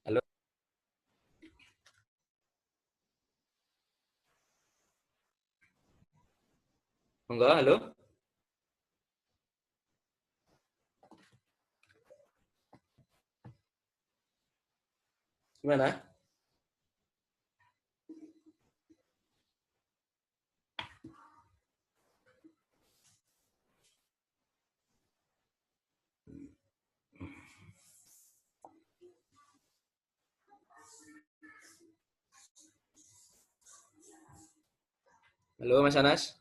Halo. Monggo, halo. Gimana? Halo Mas Anas.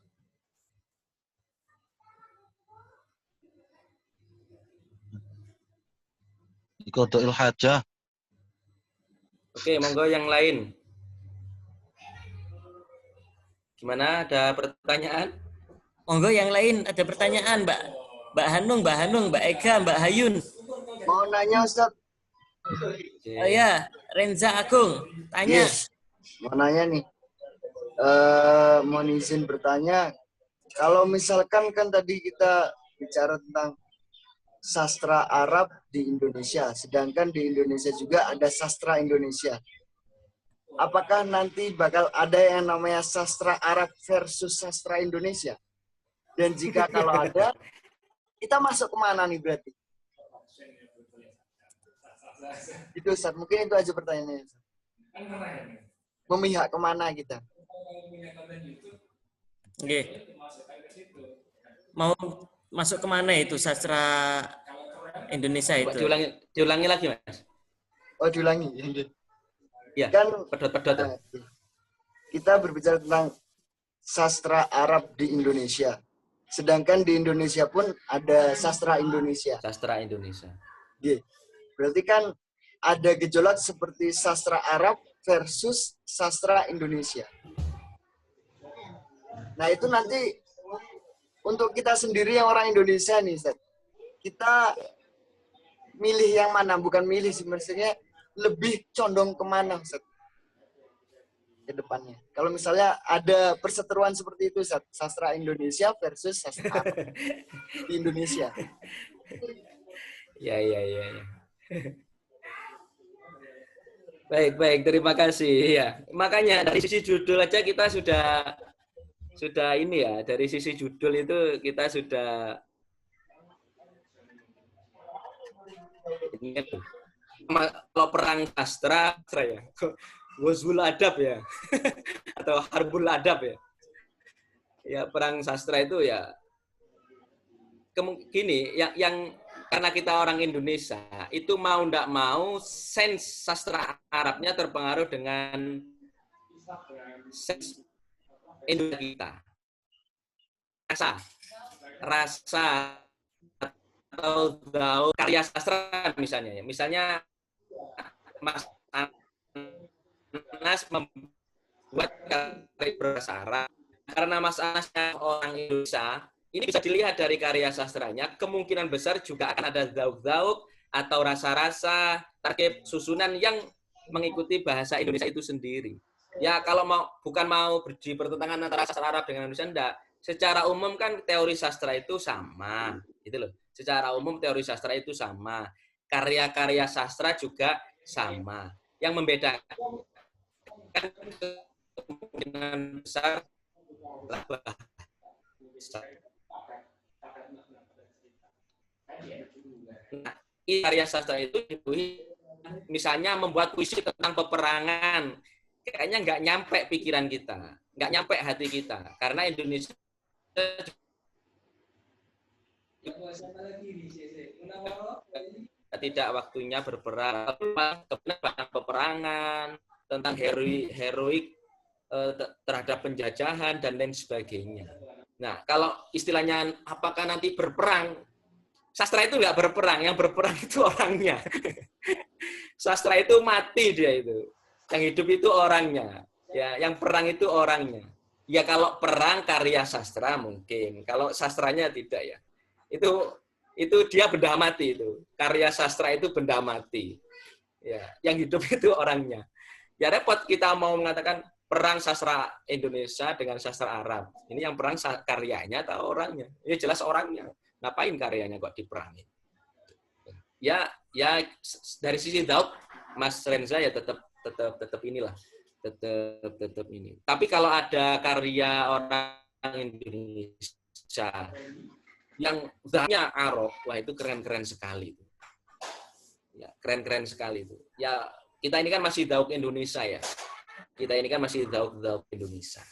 Qada'il hajah. Oke, monggo yang lain. Gimana? Ada pertanyaan? Monggo yang lain ada pertanyaan, Mbak Hanung, Mbak Ega, Mbak Hayun. Mau nanya Ustaz. Oh ya, Renza Agung, tanya. Yes. Mau nanya nih. Mohon izin bertanya. Kalau misalkan kan tadi kita bicara tentang sastra Arab di Indonesia, sedangkan di Indonesia juga ada sastra Indonesia. Apakah nanti bakal ada yang namanya sastra Arab versus sastra Indonesia? Dan jika kalau ada, kita masuk kemana nih berarti? Itu Ustaz, mungkin itu aja pertanyaannya. Memihak kemana kita? Oke. Mau masuk kemana itu sastra Indonesia itu? Diulangi lagi, Mas. Oh, diulangi. Ya, Kan pedot-pedot. kita berbicara tentang sastra Arab di Indonesia. Sedangkan di Indonesia pun ada sastra Indonesia. Sastra Indonesia. Berarti kan ada gejolak seperti sastra Arab versus sastra Indonesia. Nah, itu nanti untuk kita sendiri yang orang Indonesia nih, Ustaz. Kita milih yang mana? Bukan milih sih, maksudnya lebih condong kemana, Ustaz? Ke depannya. Kalau misalnya ada perseteruan seperti itu, Ustaz. Sastra Indonesia versus sastra Arab di Indonesia. Ya. Baik, terima kasih. Ya, makanya dari sisi judul aja kita sudah ini ya, dari sisi judul itu kita sudah ini kalau perang sastra ya, Ghazwul Adab ya, atau Harbul Adab ya. Ya, perang sastra itu ya gini, yang karena kita orang Indonesia, itu mau ndak mau sense sastra Arabnya terpengaruh dengan sense Indonesia kita. Rasa atau karya sastra misalnya. Misalnya Mas Anas membuat karya berbahasa Arab. Karena Mas Anas orang Indonesia, ini bisa dilihat dari karya sastranya, kemungkinan besar juga akan ada zauk-zauk atau rasa-rasa, tarkib susunan yang mengikuti bahasa Indonesia itu sendiri. Ya, kalau bukan mau di pertentangan antara sastra Arab dengan Indonesia, enggak. Secara umum kan teori sastra itu sama, gitu loh. Secara umum teori sastra itu sama. Karya-karya sastra juga sama. Yang membedakan kemungkinan besar nah, karya sastra itu misalnya membuat puisi tentang peperangan, kayaknya nggak nyampe pikiran kita, nggak nyampe hati kita, karena Indonesia tidak waktunya berperang, tentang peperangan, tentang heroik terhadap penjajahan dan lain sebagainya. Nah, kalau istilahnya apakah nanti berperang, sastra itu nggak berperang, yang berperang itu orangnya. Sastra itu mati dia itu, yang hidup itu orangnya, ya, yang perang itu orangnya. Ya kalau perang karya sastra mungkin, kalau sastranya tidak ya. Itu dia benda mati itu, karya sastra itu benda mati. Ya, yang hidup itu orangnya. Ya repot kita mau mengatakan perang sastra Indonesia dengan sastra Arab. Ini yang perang karyanya atau orangnya? Ya jelas orangnya. Ngapain karyanya kok diperangi? Ya dari sisi Daud, Mas Renza ya tetap inilah. Tetap ini. Tapi kalau ada karya orang Indonesia yang banyak Arab, wah itu keren-keren sekali itu. Ya, keren-keren sekali itu. Ya, kita ini kan masih Daud Indonesia ya. Kita ini kan masih Daud Indonesia.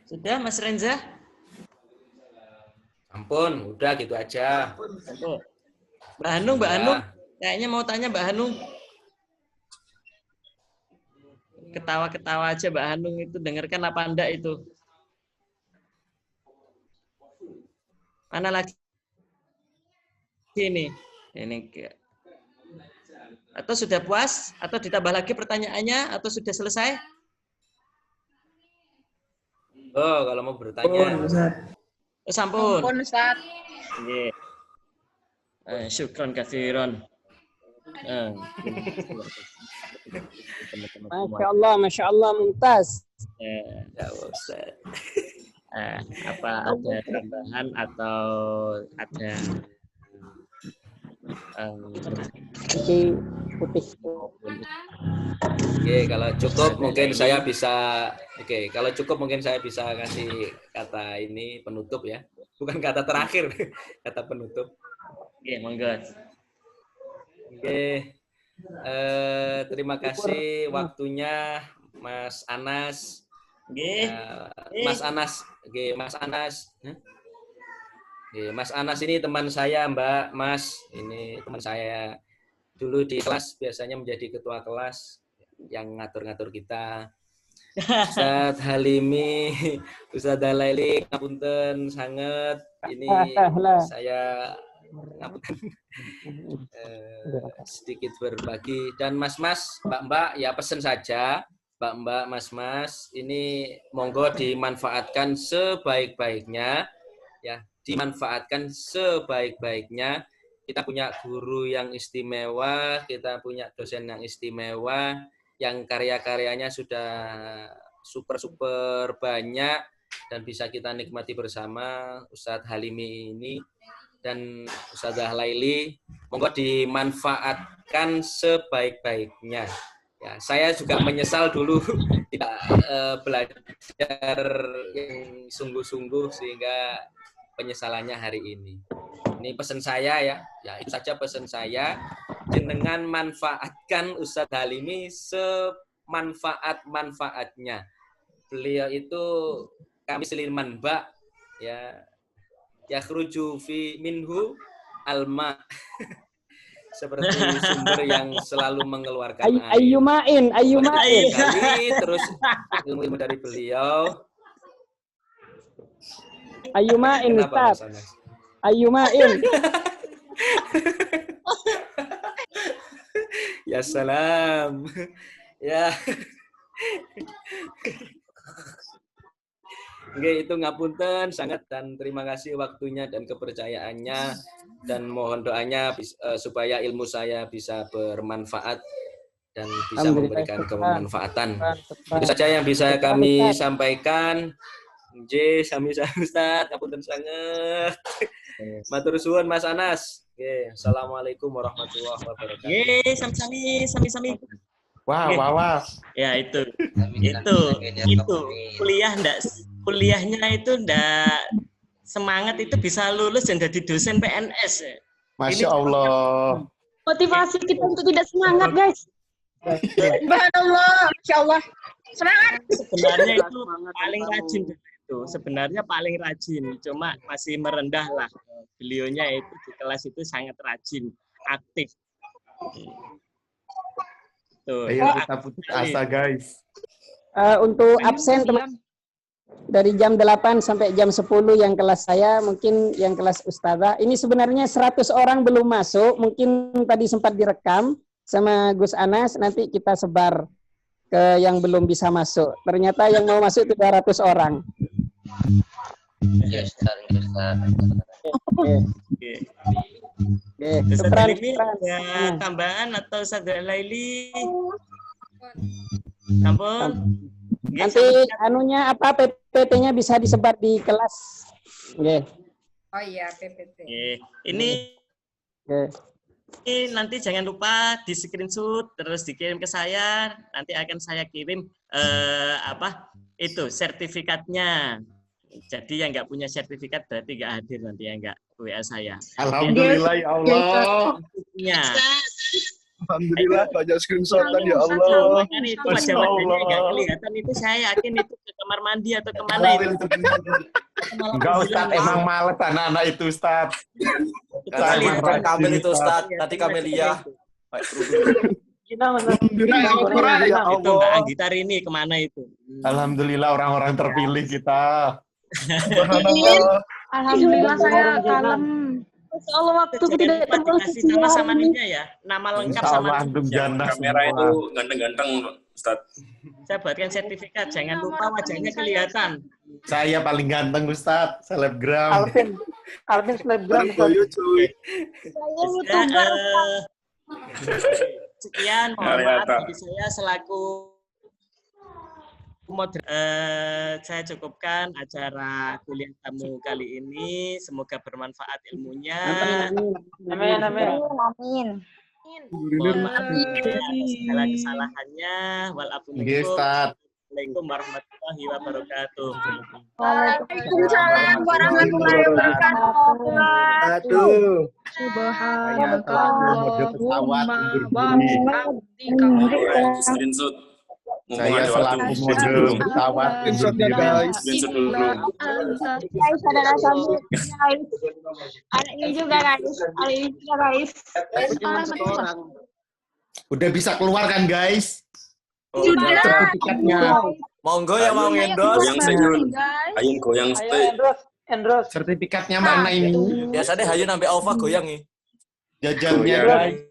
Sudah, Mas Renza? Ampun, udah gitu aja. Mbak Hanung, kayaknya mau tanya Mbak Hanung. Ketawa-ketawa aja Mbak Hanung itu, dengarkan apa enggak itu? Mana lagi ini? Atau sudah puas? Atau ditambah lagi pertanyaannya? Atau sudah selesai? Oh, kalau mau bertanya. Oh, sampun. Ampun, Ustaz. Syukron kathiron. Masya Allah, Mumtaz. Ya, Ustaz. Apa ada tambahan atau ada putih. Oke, kalau cukup mungkin saya bisa kasih kata ini penutup ya. Bukan kata terakhir, kata penutup. Oke, monggo. Oke. Terima kasih waktunya Mas Anas. Mas Anas. Oke, Mas Anas. Oke, Mas Anas ini teman saya, Mbak, Mas. Ini teman saya dulu di kelas, biasanya menjadi ketua kelas yang ngatur-ngatur kita. Ustadz Halimi, Ustadz Dalaili, ngapunten sangat. Ini saya ngapunten sedikit berbagi. Dan Mas-mas, Mbak-mbak, ya pesen saja. Mbak-mbak, Mas-mas, ini monggo dimanfaatkan sebaik-baiknya. Ya, dimanfaatkan sebaik-baiknya. Kita punya guru yang istimewa, kita punya dosen yang istimewa, yang karya-karyanya sudah super banyak dan bisa kita nikmati bersama, Ustadz Halimi ini dan Ustadzah Laili. Monggo dimanfaatkan sebaik-baiknya. Ya, saya juga menyesal dulu tidak belajar yang sungguh-sungguh sehingga penyesalannya hari ini. Ini pesan saya ya itu saja pesan saya. Jenengan manfaatkan Ustadz Halimi semanfaat-manfaatnya. Beliau itu kami seliman bak ya yakhruju fi minhu alma. Seperti sumber yang selalu mengeluarkan air. Ayyumain. Terus ilmu dari beliau. Ayyumain, Ustaz. Ayyumain. Ya salam. Ya. Oke, itu ngapunten sangat dan terima kasih waktunya dan kepercayaannya dan mohon doanya supaya ilmu saya bisa bermanfaat dan bisa memberikan kemanfaatan. Itu saja yang bisa kami sampaikan. Nggih, sami-sami Ustaz, ngapunten sanget. Matur suwun Mas Anas. Oke, assalamualaikum warahmatullahi wabarakatuh. Nggih, sami-sami. Wah. Ya itu. Kuliahnya itu ndak semangat itu bisa lulus dan jadi dosen PNS. Masya Allah. Motivasi kita untuk tidak semangat, guys. Subhanallah, Masya Allah. Semangat. Sebenarnya itu paling rajin itu. Sebenarnya paling rajin, cuma masih merendah lah. Beliaunya itu di kelas itu sangat rajin, aktif. Tuh, Ayo kita putus asa, guys. Untuk absen teman dari jam 8 sampai jam 10 yang kelas saya, mungkin yang kelas Ustazah. Ini sebenarnya 100 orang belum masuk, mungkin tadi sempat direkam sama Gus Anas, nanti kita sebar ke yang belum bisa masuk. Ternyata yang mau masuk 300 orang. Oke. Oke, Ustaz syukran, Laili syukran. ada tambahan atau Ustaz Laili? Ampun. Nggih, Nanti sama- anunya apa PPT-nya bisa disebar di kelas. Oke. Oh iya, PPT. Nggih. Ini Oke. nanti jangan lupa di screenshot terus dikirim ke saya. Nanti akan saya kirim itu sertifikatnya. Jadi yang nggak punya sertifikat berarti nggak hadir nanti ya, nggak WA saya. Alhamdulillah ya Allah. Ya. Alhamdulillah banyak screenshotan ya Allah. Makanya itu Masya wajah-wajahnya Allah. nggak kelihatan, itu saya yakin itu ke kamar mandi atau kemana itu. Enggak Ustaz, emang males anak-anak itu Ustaz. Bukan Kamil itu Ustaz, tadi Kamelia. Alhamdulillah ya Itu Allah. Mbak Anggita Rini kemana itu? Alhamdulillah orang-orang terpilih kita. Alhamdulillah saya kalem. Insya Allah waktu Jangan tidak lupa terbalas dikasih nama samarannya ya, nama lengkap Insya sama Allah antum jannah Kamera semua. itu ganteng-ganteng, Ustaz. saya buatkan sertifikat, jangan lupa wajahnya kelihatan. Saya paling ganteng Ustaz, selebgram. Alvin selebgram. Saya YouTuber. Sekian, mohon maaf dari saya selaku saya cukupkan acara kuliah tamu kali ini. Semoga bermanfaat ilmunya. Amin, amin. Amin. Mohon maaf atas segala kesalahannya. Nggih, Ustaz. Assalamualaikum warahmatullahi wabarakatuh. Waalaikumsalam warahmatullahi wabarakatuh. Aduh. Subhanakallahumma wa bihamdika. Screenshot. Saya selaku mode pesawat undur Screenshotnya diri. guys. Screenshot dulu. Guys, ada sambut guys. Ada ini juga guys. Ada ini juga guys. Udah bisa keluar kan guys? Sudah. Sertifikatnya. Monggo yang mau endorse. Goyang senyum. Ayo goyang Ayo stay. endorse. Sertifikatnya mana ini? Biasanya Hayu sampai Alfa goyang nih. Jajannya Oh, iya. guys.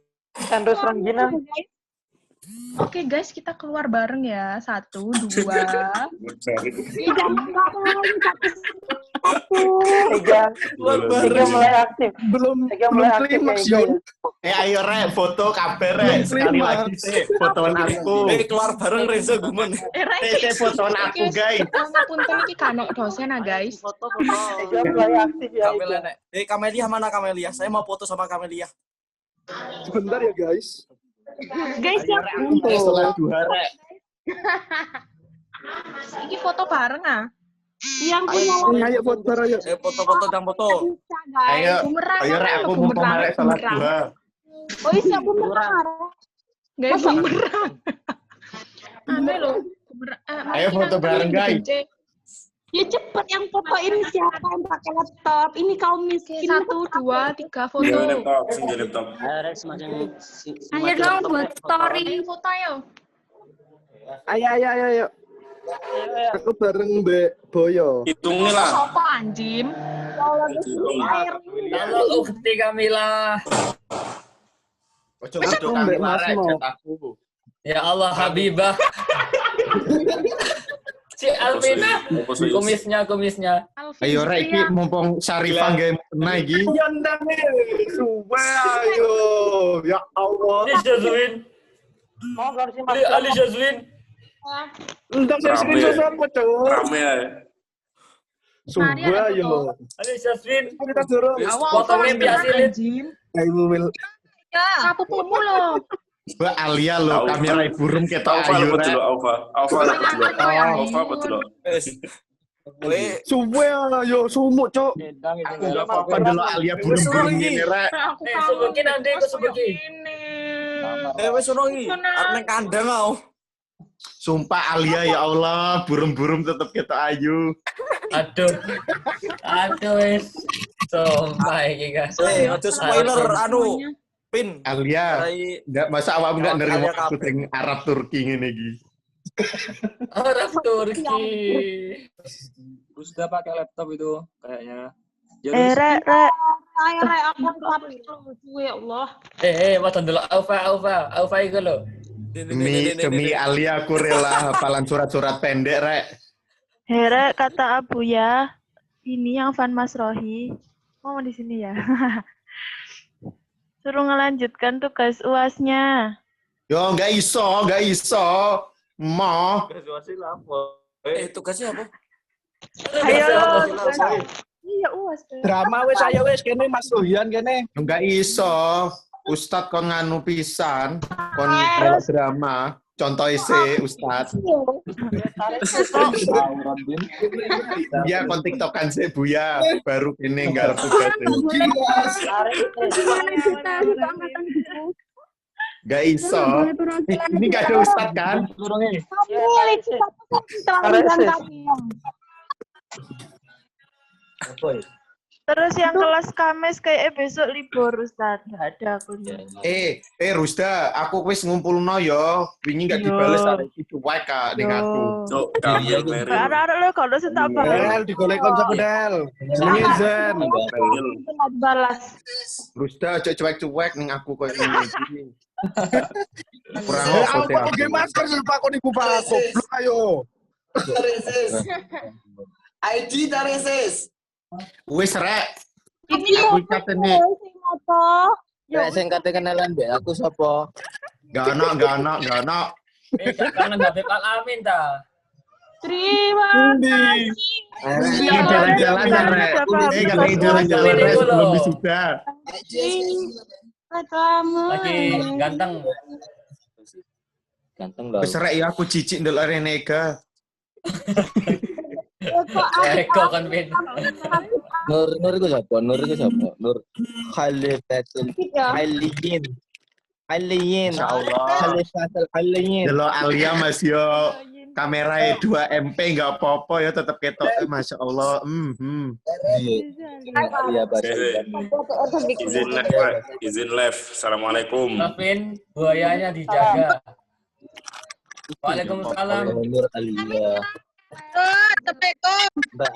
Endorse Ranggina. Oke guys, kita keluar bareng ya. 1, 2. Tiga mulai aktif. Belum Tiga mulai aktif klimaks ya, Yun. Ayo Rek, foto kabar Rek. Sekali lagi sih, fotoan aku. Keluar bareng Reza Gumen. Tete fotoan aku guys. Ngapunten iki kanek dosen ah guys. Tiga mulai aktif ya. Kamel enek. Kamelia mana Kamelia? Saya mau foto sama Kamelia. Sebentar ya guys. Guys, ya. Sholat duha Rek. Iki foto bareng ah. Yang punya Ayo foto ayo. Foto-foto dan foto. Ayo, Bumerang, ayo Rek, aku mau Rek sholat duha. Oh iya, bumerang. Guys, bumerang. Aneh loh. Ayo foto bareng guys. Ya cepet yang foto ini siapa yang pakai laptop? Ini kaum miskin. 1, 2, 3 foto. Singgah laptop, singgah laptop. Ayo dong buat story. Foto ayo. Ayo. Aku bareng Mbak Boyo. Hitungnya lah. Sopo anjim? Halo Ukti Kamila. Ojo ojo kami Rek, cat aku. Ya Allah Habibah. Si Alvina. Kumisnya. Ayo Rek, iki mumpung Syarifah gawe kena iki. Ayo. Ya Allah. Ali Jazwin. Mau gak sih Ali Jazwin. Entah saya Rame. screenshot apa cowok. Rame ya. Sumpah yo. Ali Jazwin. Kita dorong. Potongnya biasilin. Ayo Wil. Ya, aku pumu loh. Mbak Alia lo, kamera burung ketok Alfa ayu dapat Rek. dulu, Alfa. Alfa dapat dulu. Alfa dapat dulu. Sumpah yo sumuk cok. Aku enggak apa-apa dulu Alia burung-burung gini Rek. Aku Sebutin nanti aku sebutin. Wes sono iki. Arep nang kandang aku. Sumpah Alia ya Allah, burung-burung tetap ketok ayu. Aduh wes. Sumpah iki guys. Aduh spoiler anu. Pin. Alia, enggak masa awam enggak Alia nerima kabeh. aku sing Arab Turki ngene iki. Arab Turki. Sudah pakai laptop itu kayaknya. Rek. Ayo Rek, aku lucu ya Allah. Wadah dulu Alfa iku lho. Demi Alia aku rela hafalan surat-surat pendek Rek. Rek, kata Abu ya, ini yang Van Mas Rohi. Oh, di sini ya. Suruh ngelanjutkan tugas UASnya. Yo, nggak iso. Mau. Tugasnya apa? Ayo. Iya, UAS. Drama wes ayo wes kene Mas Rohian kene. Nggak iso. Ustad kon nganu pisan, kon melok drama. Contoh isi Ustad. Iya, kon tiktokan sih Buya, baru kene nggarap tugas. Gak iso. Ini gak ada Ustad kan? Terus yang kelas Kamis kayak besok libur Ustaz. Nggak ada kuliah. Rusda, aku wis ngumpulno yo. Wingi gak dibales arek itu wae Kak ning aku. Cuk, Kamil Meril. Arek-arek lo kalau sing tak balas. Del digolek konco Del. Jenenge Zen. Balas. Rusda cuek-cuek ning aku koyo ngene. Kurang Aku apa pakai masker sumpah kok niku Pak. Goblok ayo. ID Taresis. Wis rek. Iki Aku katene. Nek sing kate kenalan mbek aku sapa? Gak ono. Karena nggak bekal amin ta. Terima kasih. Ini jalan-jalan rek. Gak jalan-jalan rek sebelum wisuda. Kamu. Lagi ganteng. Ganteng lho. Wis rek ya aku cicik ndelok Renega. Eko kan Vin. Nur iku sapa? Nur Khalifatul Aliyin. Khalifatul Aliyin. Delok Alia Mas yo. Kamerae 2 MP enggak apa-apa ya tetep ketok Masya Allah. Iya, Izin live. Assalamualaikum. Vin, buayanya dijaga. Waalaikumsalam. Nur Alia. Mbak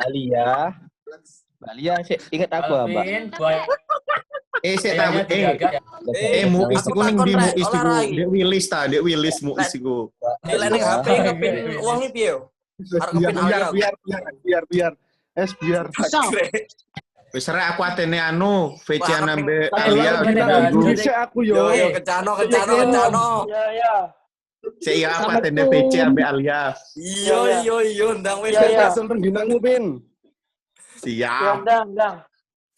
Alia sih ingat apa Mbak? Sik tahu Muis iku ning ndi Muis iku? Dek Willis Muis iku. Nilai ning HP ngepin uangnya piye yo? Arep ngepin Biar. Biar. Wis rek aku atene anu VC nambe Alia. Aku yo. Yo kencano. Iya. Sik ya aku atene VC ambe Alia. Iya, ndang wis. Langsung rengginangmu Pin. Siap. Ndang.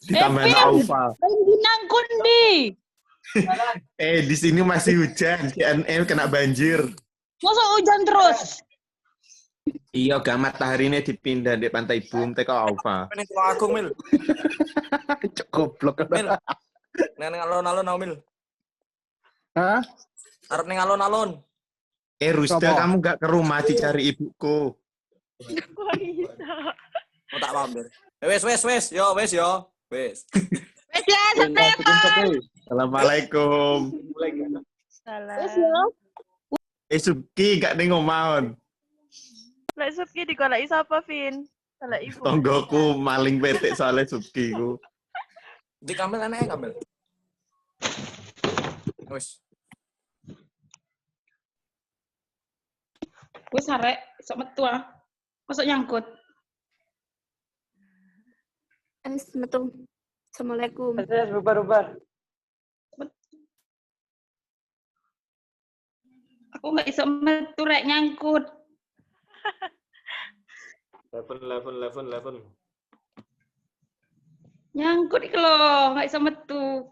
Ditambah Alfa. Rengginang kundi. Di sini masih hujan. CNN kena banjir. Masa hujan terus? Iya, gak mataharinya dipindah di Pantai Bum teko Alfa. Ning Tulung Agung Mil. Goblok. Mil. Ning alun-alun Mil. Hah? Arep ning alun-alun. Rusda, kamu gak ke rumah dicari ibuku. Kok bisa? Mau tak mampir. Wes. Yo. Wes ya, Assalamualaikum. Salam. Subki gak ning omahon. Lek Subki digoleki sapa, Vin? Golek ibu. Tonggoku maling petik soalnya Subki ku. Di Kamil aneh Kamil. Wes. Wes arek sok metu ah. Masuk nyangkut. Metu. Assalamualaikum. Bubar. Aku nggak iso metu rek nyangkut. Telepon. Nyangkut iki lho, nggak iso metu.